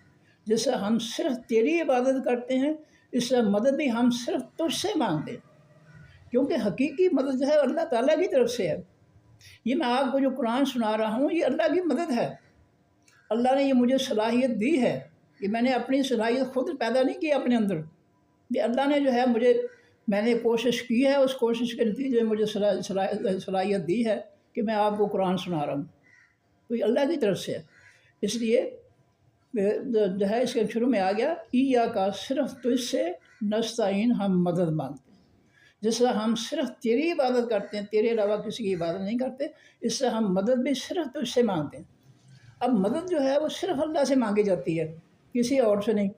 جس سے ہم صرف تیری عبادت کرتے ہیں، اس سے مدد بھی ہم صرف تجھ سے مانگتے ہیں. کیونکہ حقیقی مدد جو ہے اللہ تعالیٰ کی طرف سے ہے. یہ میں آپ کو جو قرآن سنا رہا ہوں یہ اللہ کی مدد ہے. اللہ نے یہ مجھے صلاحیت دی ہے. یہ میں نے اپنی صلاحیت خود پیدا نہیں کی اپنے اندر. یہ اللہ نے جو ہے میں نے کوشش کی ہے، اس کوشش کے نتیجے میں مجھے صلاحیت دی ہے کہ میں آپ کو قرآن سنا رہا ہوں. تو یہ اللہ کی طرف سے ہے. اس لیے جو ہے اس کے شروع میں آ گیا ایاک صرف تجھ سے. نستعین ہم مدد مانگتے ہیں. جس سے ہم صرف تیری عبادت کرتے ہیں، تیرے علاوہ کسی کی عبادت نہیں کرتے. اس سے ہم مدد بھی صرف تجھ سے مانگتے ہیں. اب مدد جو ہے وہ صرف اللہ سے مانگی جاتی ہے، کسی اور سے نہیں.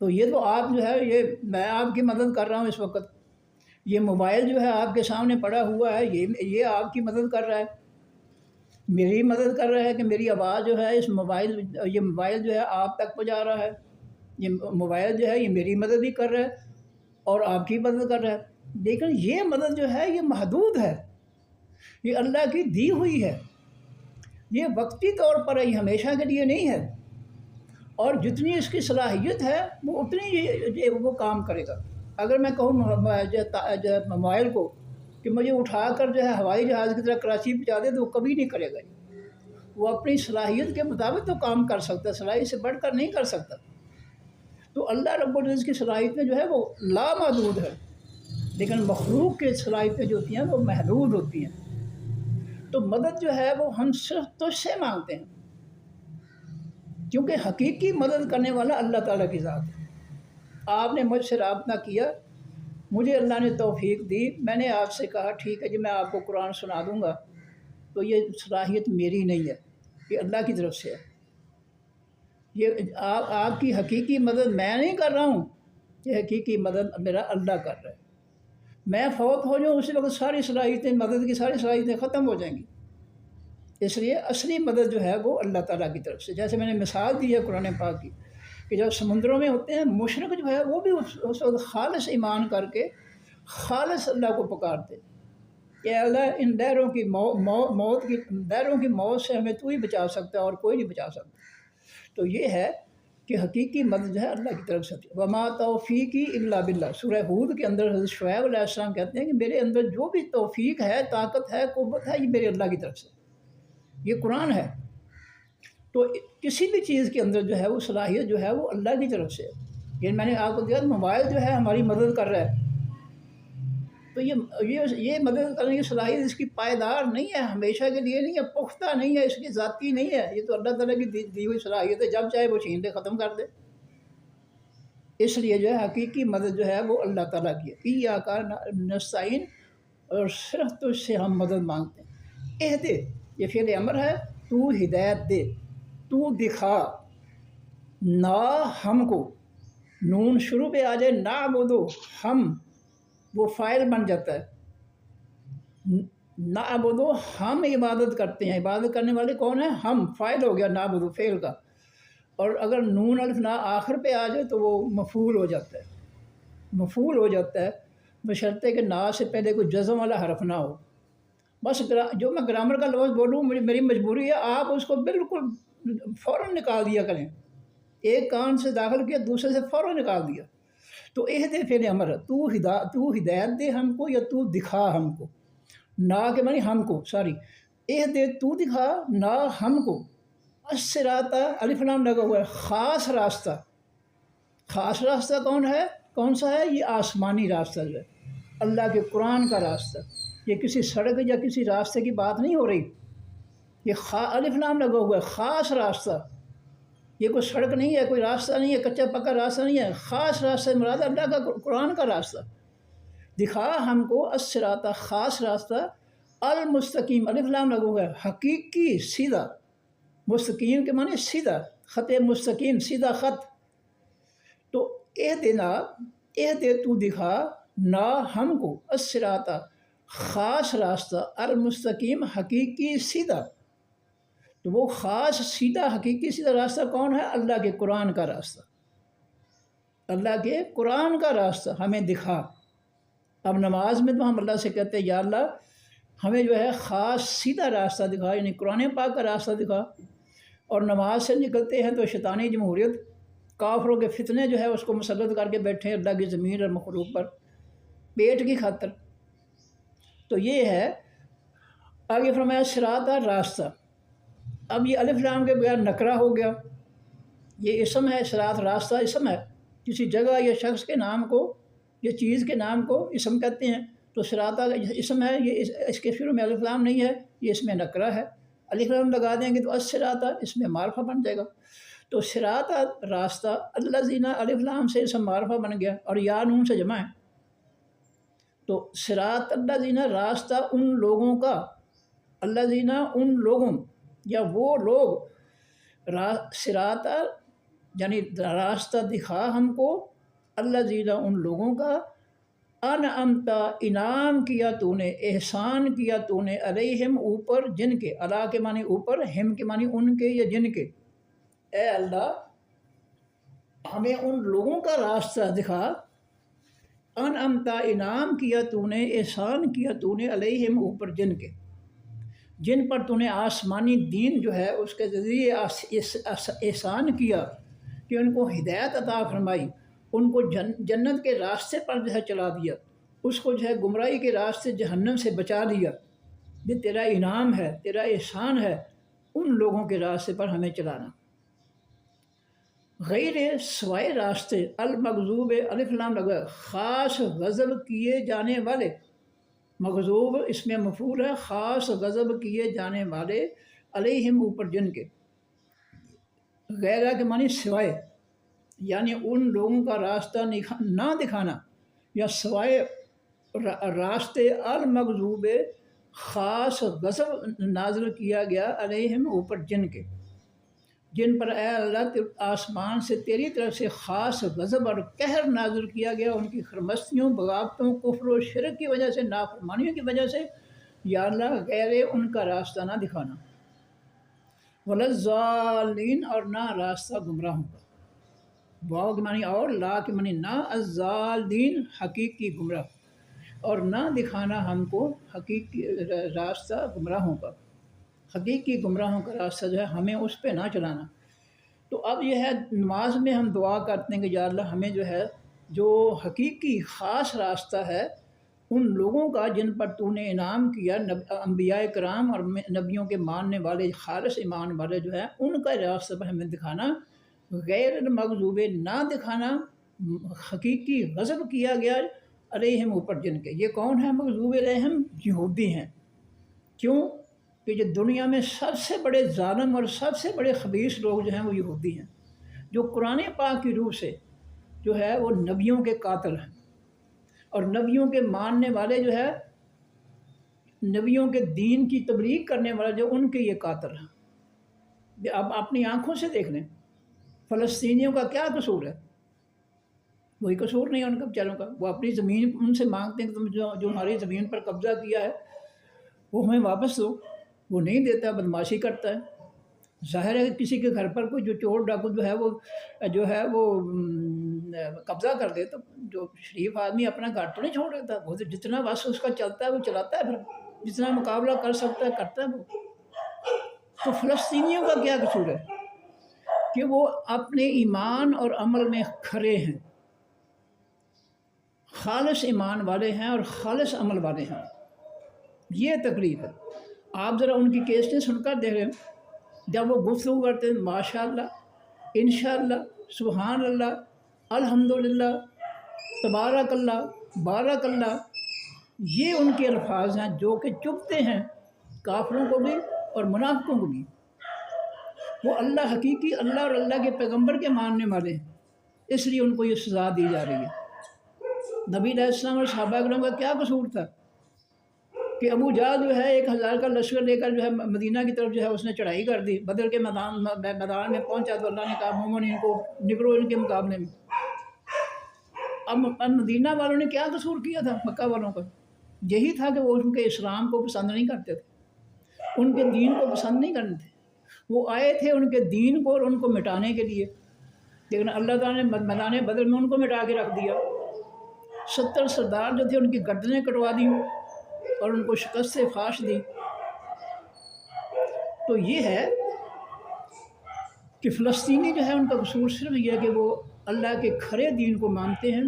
تو یہ تو آپ جو ہے، یہ میں آپ کی مدد کر رہا ہوں اس وقت. یہ موبائل جو ہے آپ کے سامنے پڑا ہوا ہے، یہ آپ کی مدد کر رہا ہے، میری مدد کر رہا ہے کہ میری آواز جو ہے یہ موبائل جو ہے آپ تک پہنچا رہا ہے. یہ موبائل جو ہے یہ میری مدد بھی کر رہا ہے اور آپ کی مدد کر رہا ہے. لیکن یہ مدد جو ہے یہ محدود ہے، یہ اللہ کی دی ہوئی ہے. یہ وقتی طور پر ہے، یہ ہمیشہ کے لیے نہیں ہے. اور جتنی اس کی صلاحیت ہے وہ اتنی وہ کام کرے گا. اگر میں کہوں موبائل کو کہ مجھے اٹھا کر جو ہے ہوائی جہاز کی طرح کراچی پہنچا دے تو وہ کبھی نہیں کرے گا. وہ اپنی صلاحیت کے مطابق تو کام کر سکتا ہے، صلاحیت سے بڑھ کر نہیں کر سکتا. تو اللہ رب العزت کی صلاحیتیں جو ہے وہ لامحدود ہے، لیکن مخلوق کی صلاحیتیں جو ہوتی ہیں وہ محدود ہوتی ہیں. تو مدد جو ہے وہ ہم صرف تجھ سے مانگتے ہیں، کیونکہ حقیقی مدد کرنے والا اللہ تعالیٰ کی ذات ہے. آپ نے مجھ سے رابطہ کیا، مجھے اللہ نے توفیق دی، میں نے آپ سے کہا ٹھیک ہے جی میں آپ کو قرآن سنا دوں گا. تو یہ صلاحیت میری نہیں ہے، یہ اللہ کی طرف سے ہے. یہ آپ کی حقیقی مدد میں نہیں کر رہا ہوں، یہ حقیقی مدد میرا اللہ کر رہا ہے. میں فوت ہو جاؤں اسی وقت ساری صلاحیتیں، مدد کی ساری صلاحیتیں ختم ہو جائیں گی. اس لیے اصلی مدد جو ہے وہ اللہ تعالیٰ کی طرف سے. جیسے میں نے مثال دی ہے قرآن پاک کی کہ جب سمندروں میں ہوتے ہیں مشرق جو ہے وہ بھی اس وقت خالص ایمان کر کے خالص اللہ کو پکارتے کہ اللہ ان لہروں کی موت سے ہمیں تو ہی بچا سکتا ہے اور کوئی نہیں بچا سکتا. تو یہ ہے کہ حقیقی مدد جو ہے اللہ کی طرف سے. وما توفیقی الا باللہ، سورہ ہود کے اندر حضرت شعیب علیہ السلام کہتے ہیں کہ میرے اندر جو بھی توفیق ہے، طاقت ہے، قوت ہے، یہ میرے اللہ کی طرف سے. یہ قرآن ہے. تو کسی بھی چیز کے اندر جو ہے وہ صلاحیت جو ہے وہ اللہ کی طرف سے ہے. یہ میں نے آپ کو دیا موبائل جو ہے ہماری مدد کر رہا ہے. تو یہ مدد کرنے کی صلاحیت اس کی پائیدار نہیں ہے، ہمیشہ کے لیے نہیں ہے، پختہ نہیں ہے، اس کی ذاتی نہیں ہے. یہ تو اللہ تعالیٰ کی دی ہوئی صلاحیت ہے، جب چاہے وہ چھین دے، ختم کر دے. اس لیے جو ہے حقیقی مدد جو ہے وہ اللہ تعالیٰ کی ہے. ایاک نستعین، اور صرف تجھ سے ہم مدد مانگتے ہیں. اہدے، یہ فعل امر ہے، تو ہدایت دے، تو دکھا. نا ہم کو، نون شروع پہ آ جائے، نعبدو ہم، وہ فاعل بن جاتا ہے. نعبدو ہم عبادت کرتے ہیں. عبادت کرنے والے کون ہیں؟ ہم. فاعل ہو گیا نعبدو فعل کا. اور اگر نون الف نا آخر پہ آ جائے تو وہ مفعول ہو جاتا ہے، مفعول ہو جاتا ہے. بشرطے کہ نا سے پہلے کوئی جزم والا حرف نہ ہو. بس جو میں گرامر کا لفظ بولوں میری مجبوری ہے، آپ اس کو بالکل فوراً نکال دیا کریں. ایک کان سے داخل کیا، دوسرے سے فوراً نکال دیا. تو اہد فعل امر ہے، تو ہدایت دے ہم کو یا تو دکھا ہم کو. نا کے معنی ہم کو، سوری، اہد تو دکھا نا ہم کو. الصراط الف لام لگا ہوا ہے، خاص راستہ. خاص راستہ کون سا ہے؟ یہ آسمانی راستہ جو ہے، اللہ کے قرآن کا راستہ. یہ کسی سڑک یا کسی راستے کی بات نہیں ہو رہی. یہ الف لام لگا ہوا ہے، خاص راستہ. یہ کوئی سڑک نہیں ہے، کوئی راستہ نہیں ہے، کچا پکا راستہ نہیں ہے. خاص راستہ مراد اللہ کا قرآن کا راستہ. دکھا ہم کو الصراط خاص راستہ، المستقیم الف لام لگا ہوا ہے، حقیقی سیدھا. مستقیم کے معنی سیدھا، خط مستقیم، سیدھا خط. تو دے تو دکھا نا ہم کو الصراط خاص راستہ، المستقیم حقیقی سیدھا. تو وہ خاص سیدھا حقیقی سیدھا راستہ کون ہے؟ اللہ کے قرآن کا راستہ. اللہ کے قرآن کا راستہ ہمیں دکھا. اب نماز میں تو ہم اللہ سے کہتے ہیں یا اللہ ہمیں جو ہے خاص سیدھا راستہ دکھا، یعنی قرآن پاک کا راستہ دکھا. اور نماز سے نکلتے ہیں تو شیطانی جمہوریت، کافروں کے فتنے جو ہے اس کو مسلط کر کے بیٹھے ہیں اللہ کی زمین اور مخلوق پر پیٹ کی خاطر. تو یہ ہے. آگے فرمایا صراط راستہ. اب یہ الف لام کے بغیر نکرہ ہو گیا. یہ اسم ہے، صراط راستہ اسم ہے. کسی جگہ یا شخص کے نام کو یا چیز کے نام کو اسم کہتے ہیں. تو صراط اسم ہے، یہ اس کے شروع میں الف لام نہیں ہے، یہ اس میں نکرہ ہے. الف لام لگا دیں گے تو الصراط اس میں معرفہ بن جائے گا. تو صراط راستہ، الذین الف لام سے اسم معرفہ بن گیا اور یا نون سے جمع ہے. تو صراط الذین راستہ ان لوگوں کا، الذین ان لوگوں یا وہ لوگ، صراط یعنی راستہ دکھا ہم کو، الذین ان لوگوں کا، انعمت انعام کیا تو نے، احسان کیا تو نے، علیہم اوپر جن کے، علی کے معنی اوپر، ہم کے معنی ان کے یا جن کے. اے اللہ ہمیں ان لوگوں کا راستہ دکھا، انعمت انعام کیا تو نے، احسان کیا تو نے، علیہم اوپر جن کے، جن پر تو نے آسمانی دین جو ہے اس کے ذریعے احسان کیا کہ ان کو ہدایت عطا فرمائی، ان کو جنت کے راستے پر جو ہے چلا دیا، اس کو جو ہے گمراہی کے راستے جہنم سے بچا دیا. یہ تیرا انعام ہے، تیرا احسان ہے ان لوگوں کے راستے پر ہمیں چلانا. غیر سوائے راستے، المغضوب الف لام لگا، خاص غضب کیے جانے والے. مغضوب اس میں مفعول ہے، خاص غضب کیے جانے والے، علیہم اوپر جن کے. غیرہ کے معنی سوائے، یعنی ان لوگوں کا راستہ نہ دکھانا یا سوائے راستے. المغضوب خاص غضب نازل کیا گیا، علیہم اوپر جن کے، جن پر اے اللہ آسمان سے تیری طرف سے خاص غضب اور قہر نازل کیا گیا، ان کی خرمستیوں، بغاوتوں، کفر و شرک کی وجہ سے، نافرمانیوں کی وجہ سے. یا اللہ غیر ان کا راستہ نہ دکھانا. وَلَلضَّالِّينَ اور نہ راستہ گمراہوں کا. واو کے معنی اور، لا کے معنی نہ، الضالین حقیقی گمراہ، اور نہ دکھانا ہم کو حقیقی راستہ گمراہوں کا. حقیقی گمراہوں کا راستہ جو ہے ہمیں اس پہ نہ چلانا. تو اب یہ ہے نماز میں ہم دعا کرتے ہیں کہ یا اللہ ہمیں جو ہے جو حقیقی خاص راستہ ہے ان لوگوں کا جن پر تو نے انعام کیا، انبیاء کرام اور نبیوں کے ماننے والے خالص ایمان والے جو ہے ان کا راستہ پر ہمیں دکھانا. غیر المغضوب نہ دکھانا، حقیقی غضب کیا گیا علیہم اوپر جن کے. یہ کون ہے مغضوب علیہم؟ یہودی ہیں. کیوں کہ جو دنیا میں سب سے بڑے ظالم اور سب سے بڑے خبیث لوگ جو ہیں وہ یہودی ہیں، جو قرآن پاک کی روح سے جو ہے وہ نبیوں کے قاتل ہیں، اور نبیوں کے ماننے والے جو ہے، نبیوں کے دین کی تبلیغ کرنے والے جو ان کے یہ قاتل ہیں. اب اپنی آنکھوں سے دیکھ لیں فلسطینیوں کا کیا قصور ہے؟ وہی قصور نہیں ہے ان کا بیچاروں کا. وہ اپنی زمین ان سے مانگتے ہیں کہ تم جو ہماری زمین پر قبضہ کیا ہے وہ ہمیں واپس دو. وہ نہیں دیتا، بدماشی کرتا ہے. ظاہر ہے کسی کے گھر پر کوئی جو چور ڈاکو جو ہے وہ قبضہ کر دے تو جو شریف آدمی اپنا گھر تو نہیں چھوڑ دیتا، وہ تو جتنا بس اس کا چلتا ہے وہ چلاتا ہے، پھر جتنا مقابلہ کر سکتا ہے کرتا ہے وہ۔ تو فلسطینیوں کا کیا قصور ہے کہ وہ اپنے ایمان اور عمل میں کھرے ہیں، خالص ایمان والے ہیں اور خالص عمل والے ہیں، یہ تکلیف ہے۔ آپ ذرا ان کی کیسٹیں سن کر دیکھ رہے ہیں، جب وہ گفتگو کرتے ہیں ماشاء اللہ، انشاءاللہ، سبحان اللہ، الحمدللہ، تبارک اللہ، بارک اللہ، یہ ان کے الفاظ ہیں جو کہ چبھتے ہیں کافروں کو بھی اور منافقوں کو بھی۔ وہ اللہ حقیقی اللہ اور اللہ کے پیغمبر کے ماننے والے ہیں، اس لیے ان کو یہ سزا دی جا رہی ہے۔ نبی علیہ السلام اور صحابہ کرام کا کیا قصور تھا کہ ابو جہل جو ہے 1000 کا لشکر لے کر جو ہے مدینہ کی طرف جو ہے اس نے چڑھائی کر دی، بدر کے میدان میں پہنچا تو اللہ نے کہا مومنین کو نکلو ان کے مقابلے میں۔ اب مدینہ والوں نے کیا قصور کیا تھا مکہ والوں کا؟ یہی تھا کہ وہ ان کے اسلام کو پسند نہیں کرتے تھے، ان کے دین کو پسند نہیں کرتے تھے، وہ آئے تھے ان کے دین کو اور ان کو مٹانے کے لیے، لیکن اللہ تعالیٰ نے میدان بدر میں ان کو مٹا کے رکھ دیا۔ 70 سردار جو تھے ان کی گردنیں کٹوا دیں اور ان کو شکست فاش دی۔ تو یہ ہے کہ فلسطینی جو ہے ان کا قصور صرف یہ ہے کہ وہ اللہ کے کھرے دین کو مانتے ہیں،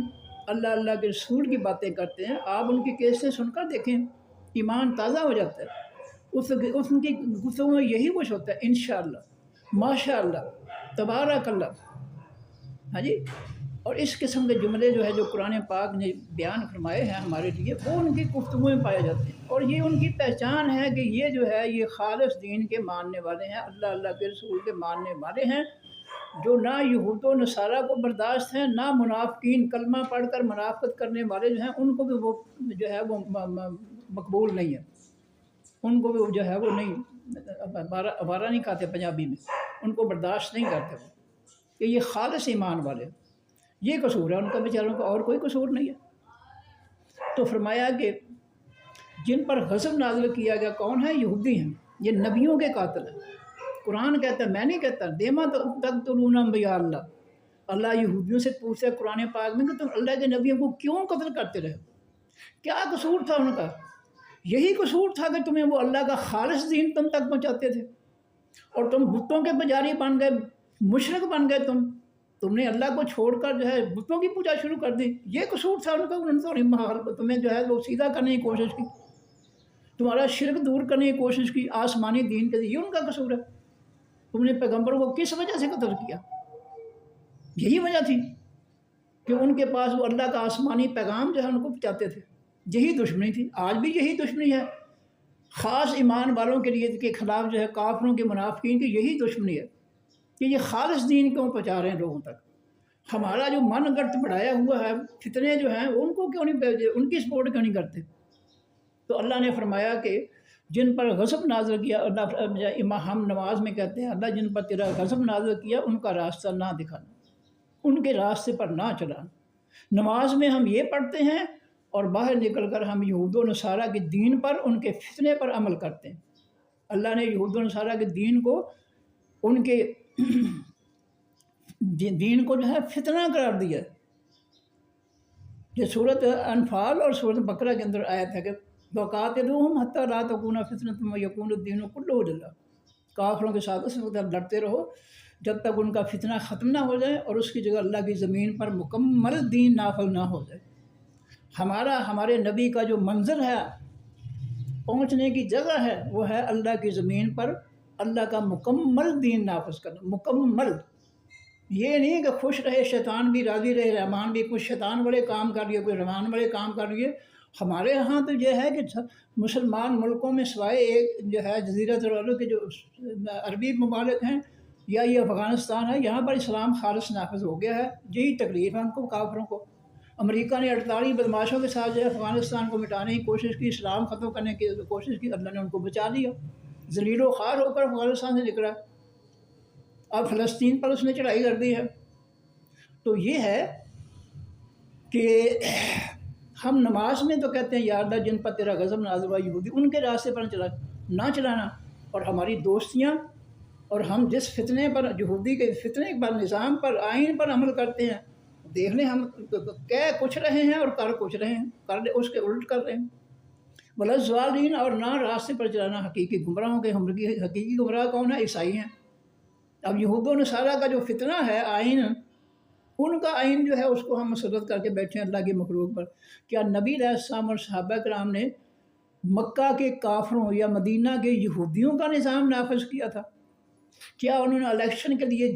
اللہ کے رسول کی باتیں کرتے ہیں۔ آپ ان کی کیسیں سن کر دیکھیں، ایمان تازہ ہو جاتا ہے، اس کی گفتگو میں یہی کچھ ہوتا ہے، انشاءاللہ، ماشاءاللہ، تبارک اللہ، ہاں جی۔ اور اس قسم کے جملے جو ہے جو قرآن پاک نے بیان فرمائے ہیں ہمارے لیے، وہ ان کی گفتگو میں پائے جاتے ہیں، اور یہ ان کی پہچان ہے کہ یہ جو ہے یہ خالص دین کے ماننے والے ہیں، اللہ کے رسول کے ماننے والے ہیں، جو نہ یہود و نصارہ کو برداشت ہیں، نہ منافقین کلمہ پڑھ کر منافقت کرنے والے جو ہیں ان کو بھی وہ جو ہے وہ مقبول نہیں ہے، ان کو بھی جو ہے وہ نہیں، ابارہ نہیں کھاتے پنجابی میں، ان کو برداشت نہیں کرتے وہ، کہ یہ خالص ایمان والے، یہ قصور ہے ان کا، بیچاروں کا اور کوئی قصور نہیں ہے۔ تو فرمایا کہ جن پر غضب نازل کیا گیا کون ہے؟ یہودی ہیں، یہ نبیوں کے قاتل ہیں۔ قرآن کہتا ہے، میں نہیں کہتا، دیما تقتلون انبیاء اللہ، اللہ یہودیوں سے پوچھتا ہے قرآن پاک میں کہ تم اللہ کے نبیوں کو کیوں قتل کرتے رہے؟ کیا قصور تھا ان کا؟ یہی قصور تھا کہ تمہیں وہ اللہ کا خالص دین تم تک پہنچاتے تھے، اور تم بتوں کے پجاری بن گئے، مشرک بن گئے، تم نے اللہ کو چھوڑ کر جو ہے بتوں کی پوجا شروع کر دی۔ یہ قصور تھا ان کا، انہوں نے تمہیں جو ہے وہ سیدھا کرنے کی کوشش کی، تمہارا شرک دور کرنے کی کوشش کی آسمانی دین کے، یہ ان کا قصور ہے۔ تم نے پیغمبر کو کس وجہ سے قتل کیا؟ یہی وجہ تھی کہ ان کے پاس وہ اللہ کا آسمانی پیغام جو ہے ان کو پہنچاتے تھے، یہی دشمنی تھی، آج بھی یہی دشمنی ہے، خاص ایمان والوں کے لیے کے خلاف جو ہے کافروں کے منافقین کی یہی دشمنی ہے کہ یہ خالص دین کیوں پہنچا رہے ہیں لوگوں تک۔ ہمارا جو من گڑت بڑھایا ہوا ہے، فتنے جو ہیں ان کو کیوں نہیں، ان کی سپورٹ کیوں نہیں کرتے؟ تو اللہ نے فرمایا کہ جن پر غضب نازل کیا، ہم نماز میں کہتے ہیں اللہ جن پر تیرا غضب نازل کیا ان کا راستہ نہ دکھانا، ان کے راستے پر نہ چلانا۔ نماز میں ہم یہ پڑھتے ہیں اور باہر نکل کر ہم یہود و نصارہ کے دین پر، ان کے فتنے پر عمل کرتے ہیں۔ اللہ نے یہود و نصارہ کے دین کو، ان کے دین کو جو ہے فتنہ قرار دیا۔ یہ سورۃ انفال اور سورۃ بقرہ کے اندر آیت ہے کہ وَقَاتِلُوهُمْ حَتَّىٰ لَا تَكُونَ فِتْنَةٌ وَيَكُونَ الدِّينُ كُلُّهُ لِلَّهِ، کافروں کے ساتھ اس وقت لڑتے رہو جب تک ان کا فتنہ ختم نہ ہو جائے اور اس کی جگہ اللہ کی زمین پر مکمل دین نافذ نہ ہو جائے۔ ہمارے نبی کا جو منظر ہے، پہنچنے کی جگہ ہے، وہ ہے اللہ کی زمین پر اللہ کا مکمل دین نافذ کرنا، مکمل۔ یہ نہیں کہ خوش رہے شیطان بھی راضی رہے، رحمان بھی، کچھ شیطان والے کام کر لیے، کوئی رحمان والے کام کر لیے۔ ہمارے ہاں تو یہ ہے کہ مسلمان ملکوں میں سوائے ایک جو ہے جزیرۃ العرب کے جو عربی ممالک ہیں یا یہ افغانستان ہے، یہاں پر اسلام خالص نافذ ہو گیا ہے۔ یہی تکلیف ہے ان کو، کافروں کو۔ امریکہ نے 48 بدماشوں کے ساتھ جو ہے افغانستان کو مٹانے کی کوشش کی، اسلام ختم کرنے کی کوشش کی، اللہ نے ان کو بچا لیا، ذلیل و خوار ہو کر افغانستان سے نکلا، اب فلسطین پر اس نے چڑھائی کر دی ہے۔ تو یہ ہے کہ ہم نماز میں تو کہتے ہیں یا اللہ جن پر تیرا غضب نازل ہوا یہودی، ان کے راستے پر نہ چلانا، اور ہماری دوستیاں اور ہم جس فتنے پر، یہودی کے فتنے پر، نظام پر، آئین پر عمل کرتے ہیں، دیکھ لیں ہم کہہ کچھ رہے ہیں اور کر کچھ رہے ہیں، کر اس کے الٹ کر رہے ہیں۔ بلا ضالین، اور نہ راستے پر چلانا حقیقی گمراہوں کے۔ حقیقی گمراہ کون ہے؟ عیسائی ہیں۔ اب یہود و نصارہ کا جو فتنہ ہے آئین، ان کا آئین جو ہے اس کو ہم مسلط کر کے بیٹھے ہیں اللہ کی مخلوق پر۔ کیا نبی علیہ السلام اور صحابہ کرام نے مکہ کے کافروں یا مدینہ کے یہودیوں کا نظام نافذ کیا تھا؟ کیا انہوں نے الیکشن کے لیے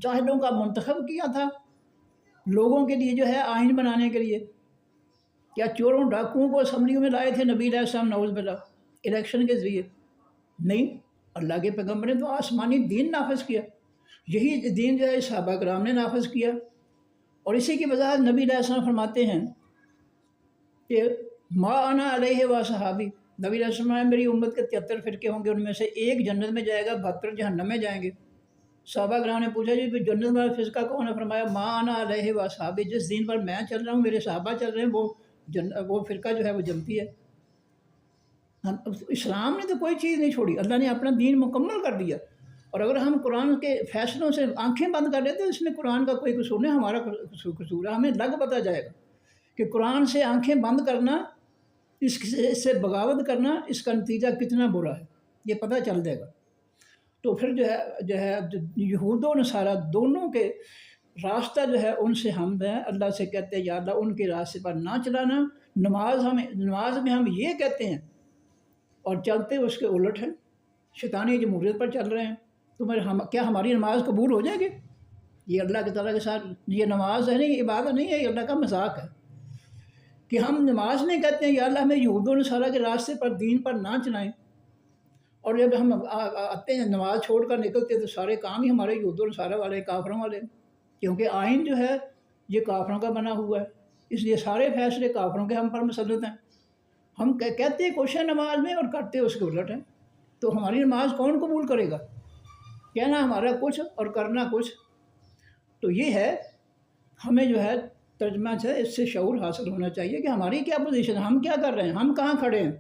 جاہلوں کا منتخب کیا تھا لوگوں کے لیے جو ہے آئین بنانے کے لیے؟ کیا چوروں ڈاکوؤں کو اسمبلیوں میں لائے تھے نبی علیہ السلام نعوذ باللہ الیکشن کے ذریعے؟ نہیں، اللہ کے پیغمبر نے تو آسمانی دین نافذ کیا، یہی دین جو ہے صحابہ کرام نے نافذ کیا۔ اور اسی کی وضاحت نبی علیہ السلام فرماتے ہیں کہ ما انا علیہ و صحابی، نبی علیہ السلام میری امت کے 73 فرقے ہوں گے، ان میں سے ایک جنت میں جائے گا، 72 جہنم میں جائیں گے۔ صحابہ کرام نے پوچھا جی جنت والا فرقہ کون ہے؟ فرمایا ما انا علیہ و صحابی، جس دین پر میں چل رہا ہوں، میرے صحابہ چل رہے ہیں، وہ فرقہ جو ہے وہ جنتی ہے۔ اسلام نے تو کوئی چیز نہیں چھوڑی، اللہ نے اپنا دین مکمل کر دیا۔ اور اگر ہم قرآن کے فیصلوں سے آنکھیں بند کر لیتے تو اس میں قرآن کا کوئی قصور نہیں، ہمارا قصور ہے۔ ہمیں لگ پتہ جائے گا کہ قرآن سے آنکھیں بند کرنا، اس سے بغاوت کرنا، اس کا نتیجہ کتنا برا ہے، یہ پتہ چل جائے گا۔ تو پھر جو ہے یہود و نصارہ دونوں کے راستہ جو ہے ان سے ہم ہیں اللہ سے کہتے ہیں یا اللہ ان کے راستے پر نہ چلانا۔ نماز میں ہم یہ کہتے ہیں اور چلتے اس کے الٹ ہیں، شیطانی جمہوریت پر چل رہے ہیں۔ کیا ہماری نماز قبول ہو جائے گی؟ یہ اللہ کے تعالیٰ کے ساتھ یہ نماز ہے نہیں، عبادت نہیں ہے، یہ اللہ کا مذاق ہے کہ ہم نماز میں کہتے ہیں یا اللہ ہمیں یہود و نصارہ کے راستے پر دین پر نہ چلائیں، اور جب ہم آتے ہیں نماز چھوڑ کر نکلتے ہیں تو سارے کام ہی ہمارے یہود و نصارہ والے، کافروں والے، کیونکہ آئین جو ہے یہ کافروں کا بنا ہوا ہے، اس لیے سارے فیصلے کافروں کے ہم پر مسلط ہیں۔ ہم کہتے ہیں کچھ ہے نماز میں اور کرتے اس کے الٹ ہیں، تو ہماری نماز کون قبول کرے گا؟ کہنا ہمارا کچھ اور کرنا کچھ۔ تو یہ ہے ہمیں جو ہے ترجمہ سے اس سے شعور حاصل ہونا چاہیے کہ ہماری کیا پوزیشن ہے، ہم کیا کر رہے ہیں، ہم کہاں کھڑے ہیں،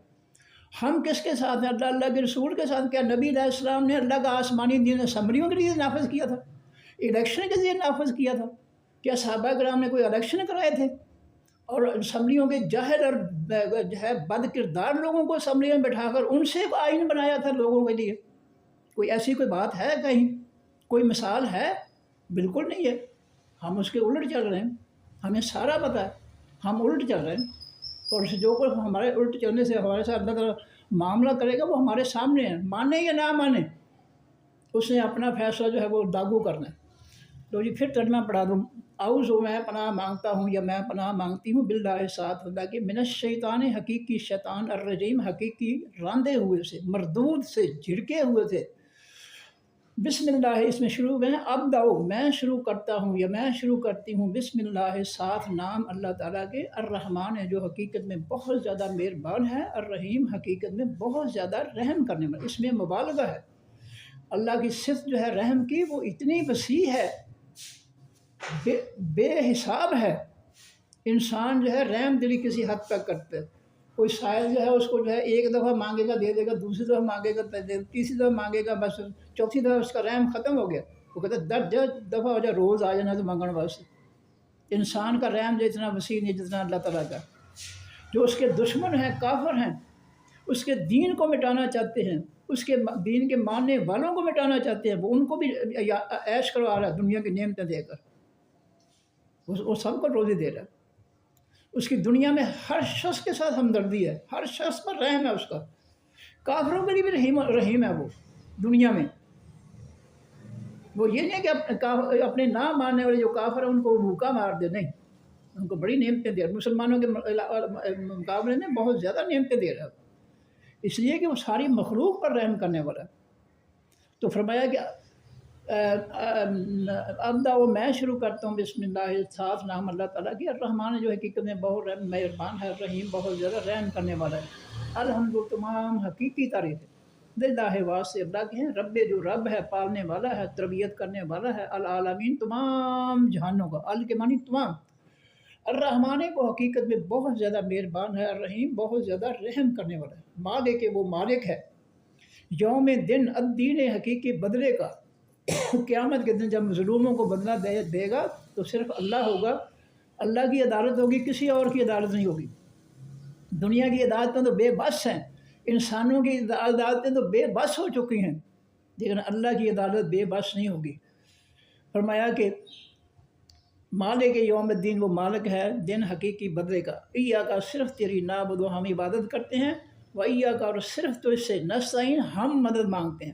ہم کس کے ساتھ ہیں، اللہ کے رسول کے ساتھ۔ کیا نبی علیہ السلام نے اللہ کا آسمانی دین اسمبلیوں کے لیے نافذ کیا تھا، الیکشن کے ذریعے نافذ کیا تھا؟ کیا صحابہ کرام نے کوئی الیکشن کرائے تھے اور اسمبلیوں کے جاہل اور جو ہے بد کردار لوگوں کو اسمبلی میں بٹھا کر ان سے آئین بنایا تھا لوگوں کے لیے؟ کوئی ایسی کوئی بات ہے کہیں؟ کوئی مثال ہے؟ بالکل نہیں ہے۔ ہم اس کے الٹ چل رہے ہیں، ہمیں سارا پتہ ہے، ہم الٹ چل رہے ہیں، اور جو کوئی ہمارے الٹ چلنے سے ہمارے ساتھ اللہ تعالیٰ معاملہ کرے گا وہ ہمارے سامنے ہے، مانے یا نہ مانے اس نے اپنا فیصلہ جو ہے وہ لاگو کرنا ہے۔ تو جی پھر ترجمہ پڑھا دوں۔ اعوذ میں پناہ مانگتا ہوں یا میں پناہ مانگتی ہوں باللہ ساتھ اللہ کے، من الشیطان حقیقی شیطان، الرجیم حقیقی راندے ہوئے سے، مردود سے، جھڑکے ہوئے سے۔ بسم اللہ، اس میں شروع میں ابداؤ، میں شروع کرتا ہوں یا میں شروع کرتی ہوں، بسم اللہ ساتھ نام اللہ تعالیٰ کے، الرحمن ہے جو حقیقت میں بہت زیادہ مہربان ہے، الرحیم حقیقت میں بہت زیادہ رحم کرنے والا۔ اس میں مبالغہ ہے، اللہ کی صفت جو ہے رحم کی وہ اتنی وسیع ہے، بے حساب ہے۔ انسان جو ہے رحم دلی کسی حد تک کرتا ہے، کوئی سائل جو ہے اس کو جو ہے ایک دفعہ مانگے گا دے دے گا، دوسری دفعہ مانگے گا تیسری دفعہ مانگے گا، بس چوتھی دفعہ اس کا رحم ختم ہو گیا، وہ کہتا ہے 10 دفعہ ہو جائے روز آ جانا تو مانگنے واسطے۔ انسان کا رحم جو اتنا وسیع نہیں جتنا اللہ تعالیٰ کا۔ جو اس کے دشمن ہیں، کافر ہیں، اس کے دین کو مٹانا چاہتے ہیں، اس کے دین کے ماننے والوں کو مٹانا چاہتے ہیں، وہ ان کو بھی عیش کروا رہا ہے دنیا کی نعمتیں دے کر، وہ سب کو روزی دے رہا ہے۔ اس کی دنیا میں ہر شخص کے ساتھ ہمدردی ہے، ہر شخص پر رحم ہے اس کا، کافروں کے لیے بھی رحیم ہے وہ دنیا میں۔ وہ یہ نہیں کہ اپنے نہ ماننے والے جو کافر ہیں ان کو بھوکا مار دے، نہیں، ان کو بڑی نعمتیں دے رہا ہے، مسلمانوں کے مقابلے میں بہت زیادہ نعمتیں دے رہا ہے، اس لیے کہ وہ ساری مخلوق پر رحم کرنے والا ہے۔ تو فرمایا کہ ابدا وہ میں شروع کرتا ہوں بسم اللہ ساتھ نام اللہ تعالیٰ کی، الرحمن جو حقیقت میں بہت مہربان ہے، الرحیم بہت زیادہ رحم کرنے والا ہے۔ الحمد تمام حقیقی تعریف للہ واسطے اللہ کے ہیں، رب جو رب ہے، پالنے والا ہے، تربیت کرنے والا ہے، العالمین تمام جہانوں کا، ال کے معنی تمام، الرحمن کو حقیقت میں بہت زیادہ مہربان ہے، الرحیم بہت زیادہ رحم کرنے والا ہے، مالک وہ مالک ہے، یوم دن الدین حقیقی بدلے کا، قیامت کے دن جب مظلوموں کو بدلہ دے گا تو صرف اللہ ہوگا، اللہ کی عدالت ہوگی، کسی اور کی عدالت نہیں ہوگی۔ دنیا کی عدالتیں تو بے بس ہیں، انسانوں کی عدالتیں تو بے بس ہو چکی ہیں، لیکن اللہ کی عدالت بے بس نہیں ہوگی۔ فرمایا کہ مالک یوم الدین، وہ مالک ہے دن حقیقی بدلے کا۔ ایاک صرف تیری نعبد، ہم عبادت کرتے ہیں، و ایاک اور صرف تو اس سے نستعین، ہم مدد مانگتے ہیں۔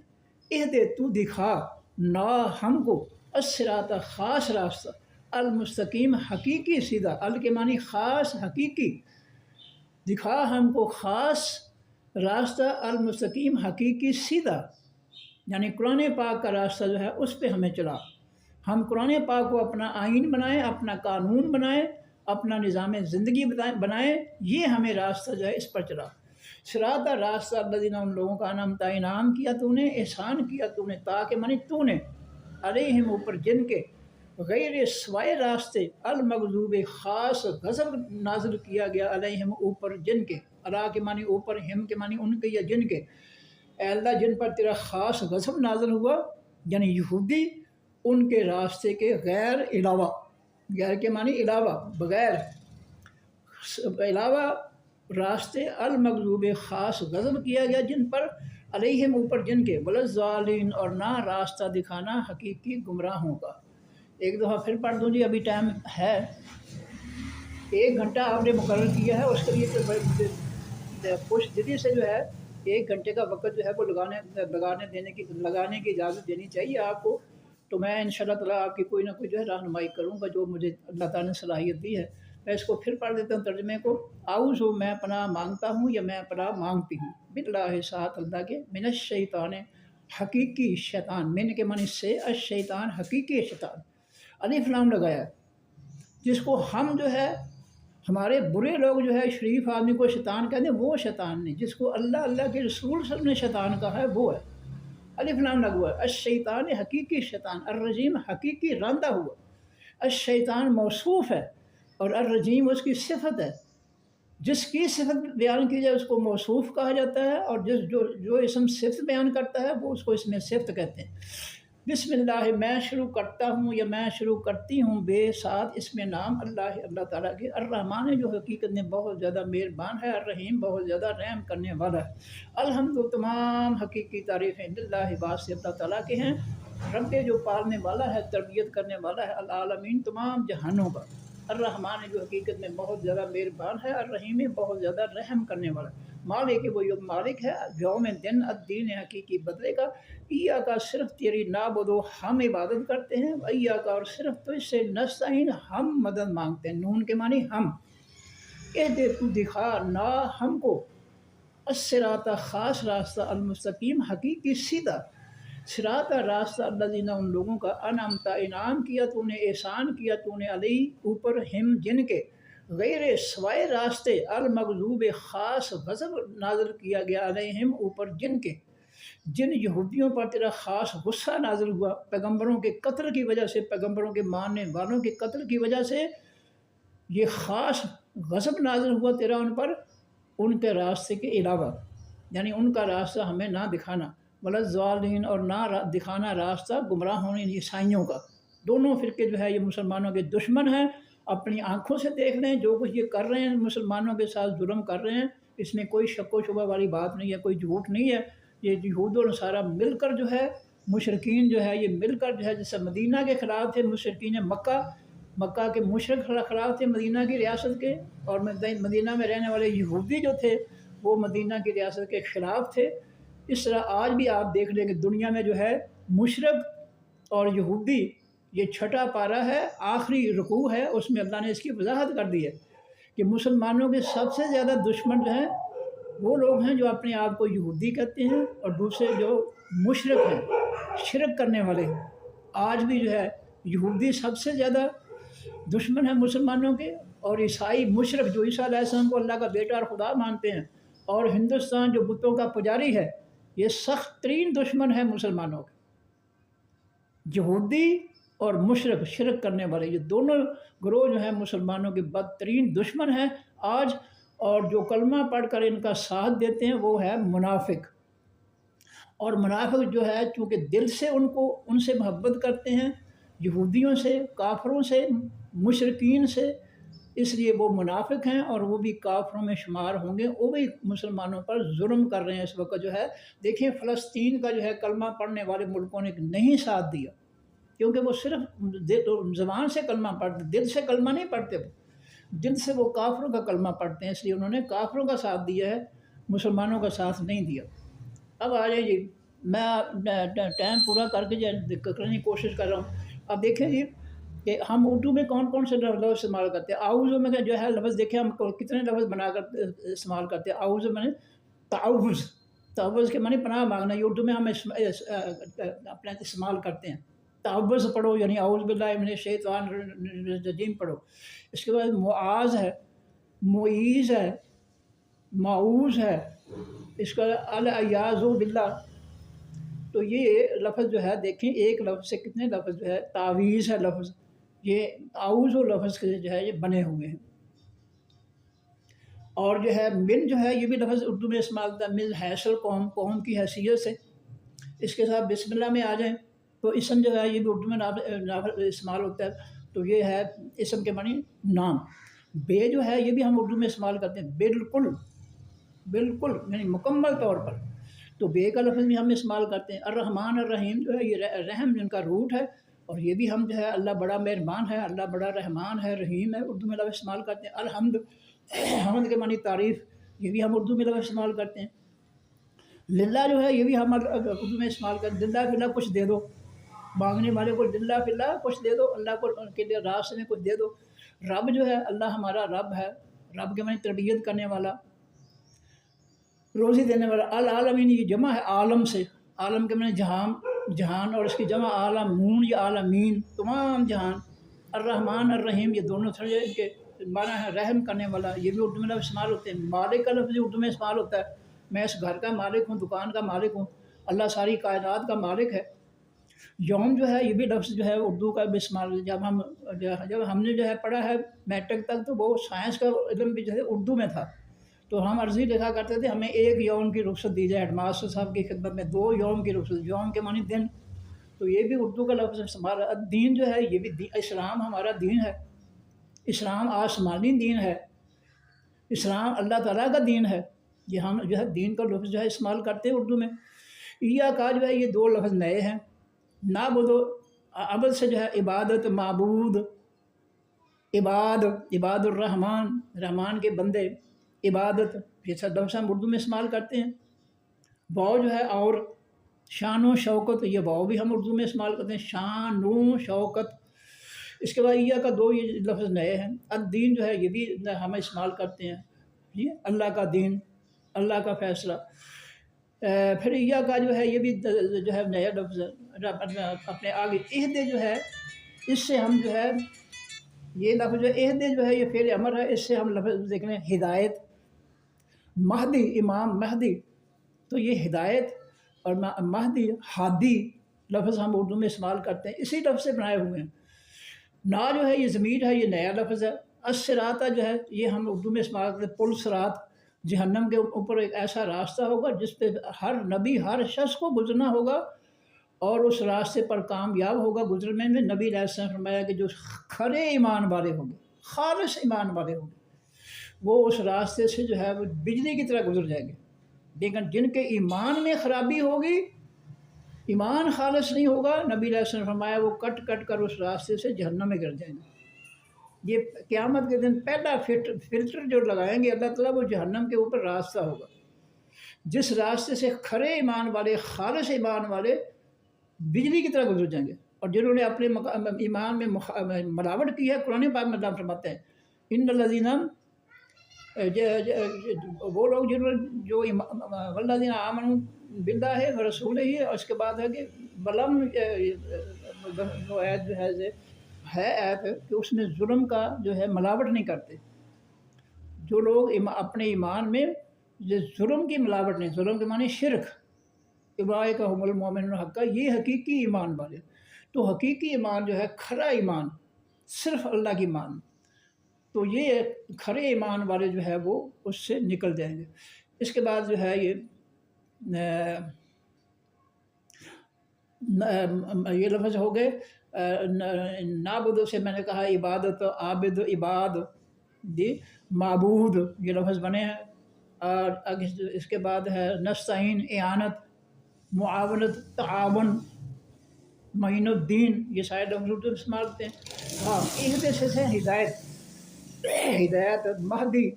اہدے تو دکھا نا ہم کو الصراط خاص راستہ، المستقیم حقیقی سیدھا، ال کے معنی خاص حقیقی، دکھا ہم کو خاص راستہ المستقیم حقیقی سیدھا، یعنی قرآن پاک کا راستہ جو ہے اس پہ ہمیں چلا۔ ہم قرآن پاک کو اپنا آئین بنائیں، اپنا قانون بنائیں، اپنا نظام زندگی بنائیں، یہ ہمیں راستہ جو ہے اس پر چلا۔ صراط راستہ الذین، ان لوگوں کا انعمت انعام کیا تو نے، احسان کیا تو نے، تاکہ منی تو نے، علیہم اوپر جن کے، غیر سوائے راستے، المغضوب خاص غضب نازل کیا گیا، علیہم اوپر جن کے، اللہ کے معنی اوپر، ہم کے معنی ان کے یا جن کے، اے اللہ جن پر تیرا خاص غضب نازل ہوا، یعنی یہودی، ان کے راستے کے غیر علاوہ، غیر کے معنی علاوہ، بغیر، علاوہ راستے، المغضوب خاص غضب کیا گیا جن پر، علیہم اوپر جن کے، والضالین اور نہ راستہ دکھانا حقیقی گمراہوں کا۔ ایک دفعہ پھر پڑھ دوں جی، ابھی ٹائم ہے، 1 گھنٹہ آپ نے مقرر کیا ہے، اس کے لیے تو خوش دلی سے جو ہے 1 گھنٹے کا وقت جو ہے وہ لگانے کی اجازت دینی چاہیے آپ کو، تو میں انشاءاللہ تعالیٰ آپ کی کوئی نہ کوئی جو ہے رہنمائی کروں گا، جو مجھے اللہ تعالیٰ نے صلاحیت دی ہے۔ میں اس کو پھر پڑھ دیتا ہوں ترجمے کو۔ اعوذ، میں پناہ مانگتا ہوں یا میں پناہ مانگتی ہوں، باللہ ساتھ اللہ کے، من الشیطان حقیقی شیطان، من کے معنی سے، الشیطان حقیقی شیطان، الف لام لگایا ہے، جس کو ہم جو ہے ہمارے برے لوگ جو ہے شریف آدمی کو شیطان کہتے ہیں، وہ شیطان نہیں، جس کو اللہ کے رسول صلی اللہ علیہ وسلم نے شیطان کہا ہے وہ ہے، الف لام لگا ہوا ہے۔ الشیطان حقیقی شیطان، الرجیم حقیقی راندہ ہوا، الشیطان موصوف ہے اور الرجیم اس کی صفت ہے، جس کی صفت بیان کی جائے اس کو موصوف کہا جاتا ہے، اور جو اسم صفت بیان کرتا ہے وہ اس کو اسم صفت کہتے ہیں۔ بسم اللہ، میں شروع کرتا ہوں یا میں شروع کرتی ہوں بے ساتھ اس میں نام اللہ تعالیٰ کے، الرحمن جو حقیقت میں بہت زیادہ مہربان ہے، الرحیم بہت زیادہ رحم کرنے والا ہے، الحمد تمام حقیقی تعریفیں للہ واسطے اللہ تعالیٰ کے ہیں، رب جو پالنے والا ہے، تربیت کرنے والا ہے، العالمین تمام جہانوں کا، الرحمن جو حقیقت میں بہت زیادہ مہربان ہے، الرحیم بہت زیادہ رحم کرنے والا ہے، مالک وہ یوم مالک ہے، یوم دن، الدین حقیقی بدلے کا، ایاک صرف تیری نعبدو ہم عبادت کرتے ہیں، ایاک اور صرف تجھ سے نستعین ہم مدد مانگتے ہیں، نون کے معنی ہم، دے تو دکھا نا ہم کو الصراط خاص راستہ، المستقیم حقیقی سیدھا، صراط راستہ الذین ان لوگوں کا، انعمت انعام کیا تو نے، احسان کیا تو نے، علی اوپر، ہم جن کے، غیر سوائے راستے، المغضوب خاص غضب نازل کیا گیا، علیہم اوپر جن کے، جن یہودیوں پر تیرا خاص غصہ نازل ہوا، پیغمبروں کے قتل کی وجہ سے، پیغمبروں کے ماننے والوں کے قتل کی وجہ سے یہ خاص غضب نازل ہوا تیرا ان پر، ان کے راستے کے علاوہ، یعنی ان کا راستہ ہمیں نہ دکھانا، والضالین اور نہ دکھانا راستہ گمراہ ہونے عیسائیوں کا۔ دونوں فرقے جو ہے یہ مسلمانوں کے دشمن ہیں، اپنی آنکھوں سے دیکھ لیں جو کچھ یہ کر رہے ہیں، مسلمانوں کے ساتھ ظلم کر رہے ہیں، اس میں کوئی شک و شبہ والی بات نہیں ہے، کوئی جھوٹ نہیں ہے، یہ یہود و نصارہ مل کر جو ہے، مشرکین جو ہے یہ مل کر جو ہے، جیسے مدینہ کے خلاف تھے مشرکین مکہ کے مشرک خلاف تھے مدینہ کی ریاست کے، اور مدینہ میں رہنے والے یہودی جو تھے وہ مدینہ کی ریاست کے خلاف تھے۔ اس طرح آج بھی آپ دیکھ لیں کہ دنیا میں جو ہے مشرک اور یہودی، یہ چھٹا پارہ ہے، آخری رکوع ہے، اس میں اللہ نے اس کی وضاحت کر دی ہے کہ مسلمانوں کے سب سے زیادہ دشمن جو ہیں وہ لوگ ہیں جو اپنے آپ کو یہودی کہتے ہیں، اور دوسرے جو مشرک ہیں، شرک کرنے والے ہیں۔ آج بھی جو ہے یہودی سب سے زیادہ دشمن ہیں مسلمانوں کے، اور عیسائی مشرک جو عیسیٰ علیہ السلام کو اللہ کا بیٹا اور خدا مانتے ہیں، اور ہندوستان جو بتوں کا پجاری ہے، یہ سخت ترین دشمن ہے مسلمانوں کے، یہودی اور مشرک شرک کرنے والے، یہ دونوں گروہ جو ہیں مسلمانوں کے بدترین دشمن ہیں آج، اور جو کلمہ پڑھ کر ان کا ساتھ دیتے ہیں وہ ہے منافق۔ اور منافق جو ہے چونکہ دل سے ان سے محبت کرتے ہیں، یہودیوں سے، کافروں سے، مشرکین سے، اس لیے وہ منافق ہیں اور وہ بھی کافروں میں شمار ہوں گے، وہ بھی مسلمانوں پر ظلم کر رہے ہیں اس وقت جو ہے۔ دیکھیں فلسطین کا جو ہے کلمہ پڑھنے والے ملکوں نے نہیں ساتھ دیا، کیونکہ وہ صرف زبان سے کلمہ پڑھتے، دل سے کلمہ نہیں پڑھتے، وہ دل سے وہ کافروں کا کلمہ پڑھتے ہیں، اس لیے انہوں نے کافروں کا ساتھ دیا ہے، مسلمانوں کا ساتھ نہیں دیا۔ اب آ جائیں جی، میں ٹائم پورا کر کے کرنے کی کوشش کر رہا ہوں۔ اب دیکھیں جی کہ ہم اردو میں کون کون سے لفظ استعمال کرتے ہیں۔ اعوذ میں جو ہے لفظ دیکھیں ہم کتنے لفظ بنا کر استعمال کرتے ہیں۔ اعوذ میں تعوذ، تعوذ کے معنی پناہ مانگنا، یہ اردو میں ہم اپنے استعمال کرتے ہیں۔ تعوذ پڑھو یعنی اعوذ باللہ من الشیطان الرجیم پڑھو۔ اس کے بعد معاذ ہے، معیذ ہے، معوذ ہے، اس کا الیاذ باللہ۔ تو یہ لفظ جو ہے دیکھیں ایک لفظ سے کتنے لفظ جو ہے، تعویذ ہے لفظ، یہ اعوذ و لفظ کے جو ہے یہ بنے ہوئے ہیں۔ اور جو ہے من جو ہے یہ بھی لفظ اردو میں استعمال ہوتا ہے، من حیث القوم، قوم کی حیثیت سے۔ اس کے ساتھ بسم اللہ میں آ جائیں تو اسم جو ہے یہ بھی اردو میں استعمال ہوتا ہے، تو یہ ہے اسم کے معنی نام۔ بے جو ہے یہ بھی ہم اردو میں استعمال کرتے ہیں، بالکل، بالکل یعنی مکمل طور پر، تو بے کا لفظ بھی ہم استعمال کرتے ہیں۔ الرحمن الرحیم جو ہے یہ رحم جن کا روٹ ہے، اور یہ بھی ہم جو ہے اللہ بڑا مہربان ہے، اللہ بڑا رحمان ہے، رحیم ہے، اردو میں لفظ استعمال کرتے ہیں۔ الحمد، حمد کے معنی تعریف، یہ بھی ہم اردو میں لفظ استعمال کرتے ہیں۔ للہ جو ہے یہ بھی ہم اردو میں استعمال کرتے ہیں، للہ فی اللہ کچھ دے دو، مانگنے والے کو للہ فی اللہ کچھ دے دو، اللہ کو کے لیے راستے میں کچھ دے دو۔ رب جو ہے اللہ ہمارا رب ہے، رب کے معنی تربیت کرنے والا، روزی دینے والا۔ العالمین یہ جمع ہے عالم سے، عالم کے معنی جہان، جہان، اور اس کی جمع عالمون یا عالمین، تمام جہان۔ الرحمن الرحیم یہ دونوں تھوڑے ان کے معنی ہے رحم کرنے والا، یہ بھی اردو میں لفظ استعمال ہوتے ہیں۔ مالک کا لفظ بھی اردو میں استعمال ہوتا ہے، میں اس گھر کا مالک ہوں، دکان کا مالک ہوں، اللہ ساری کائنات کا مالک ہے۔ یوم جو ہے یہ بھی لفظ جو ہے اردو کا بھی استعمال، جب ہم نے جو ہے پڑھا ہے میٹرک تک تو وہ سائنس کا علم بھی جو ہے اردو میں تھا، تو ہم عرضی لکھا کرتے تھے ہمیں ایک یوم کی رخصت دی جائے ہیڈ ماسٹر صاحب کی خدمت میں، 2 یوم کی رخصت، یوم کے معنی دن، تو یہ بھی اردو کا لفظ استعمال ہے۔ دین جو ہے یہ بھی اسلام ہمارا دین ہے، اسلام آسمانی دین ہے، اسلام اللہ تعالیٰ کا دین ہے، یہ ہم جو ہے دین کا لفظ جو ہے استعمال کرتے ہیں اردو میں۔ کا جو ہے یہ 2 لفظ نئے ہیں، نعبدو، عبد سے جو ہے عبادت، معبود، عباد الرحمن، رحمان کے بندے، عبادت، یہ سب لفظ ہم اردو میں استعمال کرتے ہیں۔ واؤ جو ہے اور، شان و شوکت، یہ واؤ بھی ہم اردو میں استعمال کرتے ہیں، شان و شوکت۔ اس کے بعد کا 2 یہ لفظ نئے ہیں۔ الدین جو ہے یہ بھی ہم استعمال کرتے ہیں، یہ اللہ کا دین، اللہ کا فیصلہ۔ پھر کا جو ہے یہ بھی جو ہے نیا لفظ ہے، اپنے آگے عہدے جو ہے اس سے ہم جو ہے یہ لفظ جو عہدے جو ہے یہ فعل امر ہے، اس سے ہم لفظ دیکھ لیں ہدایت، مہدی، امام مہدی، تو یہ ہدایت اور مہدی، ہادی لفظ ہم اردو میں استعمال کرتے ہیں، اسی لفظ سے بنائے ہوئے ہیں۔ نا جو ہے یہ ضمیر ہے، یہ نیا لفظ ہے۔ الصراط جو ہے یہ ہم اردو میں استعمال کرتے ہیں، پل صراط، جہنم کے اوپر ایک ایسا راستہ ہوگا جس پہ ہر نبی، ہر شخص کو گزرنا ہوگا، اور اس راستے پر کامیاب ہوگا گزرنے میں۔ نبی علیہ السلام نے فرمایا کہ جو کھرے ایمان والے ہوں گے، خالص ایمان والے ہوں گے، وہ اس راستے سے جو ہے وہ بجلی کی طرح گزر جائیں گے، لیکن جن کے ایمان میں خرابی ہوگی، ایمان خالص نہیں ہوگا، نبی علیہ السلام نے فرمایا وہ کٹ کٹ کر اس راستے سے جہنم میں گر جائیں گے۔ یہ قیامت کے دن پہلا فلٹر جو لگائیں گے اللہ تعالیٰ، وہ جہنم کے اوپر راستہ ہوگا، جس راستے سے کھرے ایمان والے، خالص ایمان والے بجلی کی طرح گزر جائیں گے، اور جنہوں نے اپنے ایمان میں ملاوٹ کی ہے، قرآن پاک میں اللہ فرماتے ہیں ان الذین، وہ لوگ جنہوں نے جو والذین آمنوا باللہ و رسولہ، اور اس کے بعد ہے کہ بلم، وہ آیت جو ہے آیت کہ اس میں ظلم کا جو ہے ملاوٹ نہیں کرتے، جو لوگ اپنے ایمان میں ظلم کی ملاوٹ نہیں، ظلم کے معنی شرک، اولئک هم المؤمنون حقا، یہ حقیقی ایمان والے۔ تو حقیقی ایمان جو ہے کھرا ایمان، صرف اللہ کی مان، تو یہ کھرے ایمان والے جو ہے وہ اس سے نکل جائیں گے۔ اس کے بعد جو ہے یہ یہ لفظ ہو گئے نابود سے میں نے کہا عبادت، عابد عباد دی، معبود یہ لفظ بنے ہیں. اور اس کے بعد ہے نستعین اعانت، معاونت تعاون، معین الدین، یہ سارے لفظ اردو میں استعمال ہوتے ہیں. ہاں اہدے سے ہدایت، ہدایت مہدی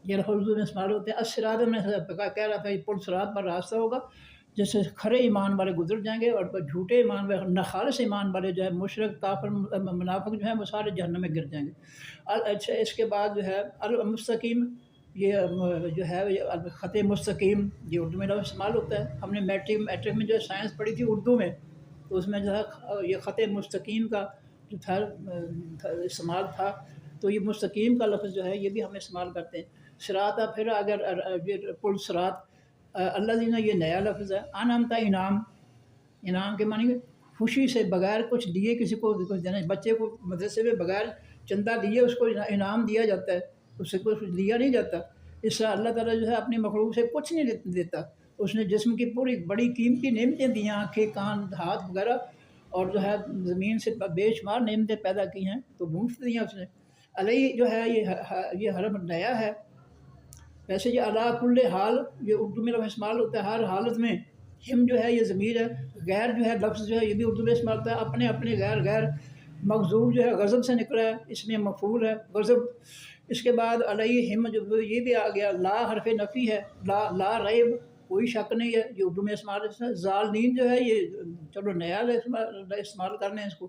یہ لفظ اردو میں استعمال ہوتے ہیں. الصراط میں کہہ رہا تھا یہ پل صراط پر راستہ ہوگا جس سے کھرے ایمان والے گزر جائیں گے، اور جھوٹے ایمان والے ناخالص ایمان والے جو ہے مشرک کافر منافق جو ہیں وہ سارے جہنم میں گر جائیں گے. اچھا اس کے بعد جو ہے المستقیم، یہ جو ہے یہ خط مستقیم یہ اردو میں لفظ استعمال ہوتا ہے. ہم نے میٹرک میں جو ہے سائنس پڑھی تھی اردو میں، تو اس میں جو ہے یہ خط مستقیم کا جو تھا استعمال تھا. تو یہ مستقیم کا لفظ جو ہے یہ بھی ہم استعمال کرتے ہیں. صراط پھر اگر یہ پل صراط اللہ دینا یہ نیا لفظ ہے. انعمت انعام، انعام کے معنی خوشی سے بغیر کچھ دیے کسی کو کچھ دینا. بچے کو مدرسے میں بغیر چندہ دیے اس کو انعام دیا جاتا ہے، اس سے کچھ دیا نہیں جاتا. اس طرح اللہ تعالیٰ جو ہے اپنی مخلوق سے کچھ نہیں دیتا. اس نے جسم کی پوری بڑی قیمتی نعمتیں دی ہیں، آنکھیں کان ہاتھ وغیرہ، اور جو ہے زمین سے بے شمار نعمتیں پیدا کی ہیں تو مفت دی ہیں اس نے. علیہ جو ہے یہ حرف نیا ہے. ویسے یہ علا کل حال یہ اردو میں لفظ استعمال ہوتا ہے ہر حالت میں. ہم جو ہے یہ ضمیر ہے. غیر جو ہے لفظ جو ہے یہ بھی اردو میں استعمال ہوتا ہے اپنے اپنے غیر غیر. مغضوب جو ہے غضب سے نکلا ہے، اس میں مفعول ہے غضب. اس کے بعد علیہ ہم جو یہ بھی آ گیا، لا حرف نفی ہے، لا ریب کوئی شک نہیں ہے، یہ اردو میں استعمال ہے. ظالمین جو ہے یہ چلو نیا استعمال کرنے ہیں اس کو.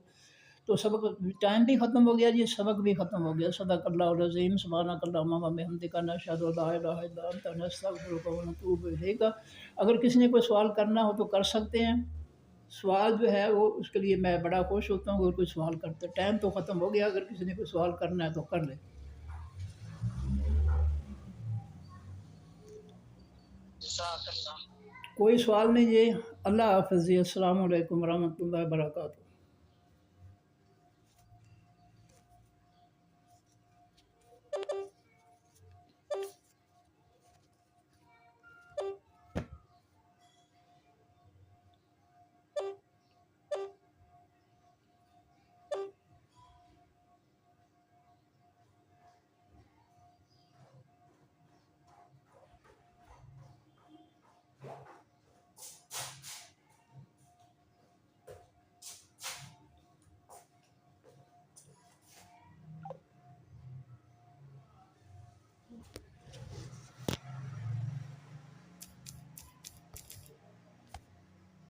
تو سبق ٹائم بھی ختم ہو گیا جی، سبق بھی ختم ہو گیا. صدق اللہ العظیم. سبحانک اللہم و بحمدک، نشہد ان لا الہ الا انت، نستغفرک و نتوب الیک. اگر کسی نے کوئی سوال کرنا ہو تو کر سکتے ہیں. سوال جو ہے وہ اس کے لیے میں بڑا خوش ہوتا ہوں اگر کوئی سوال کرتے. ٹائم تو ختم ہو گیا، اگر کسی نے کوئی سوال کرنا ہے تو کر لے. کوئی سوال نہیں جی. اللہ حافظ جی. السلام علیکم ورحمۃ اللہ وبرکاتہ.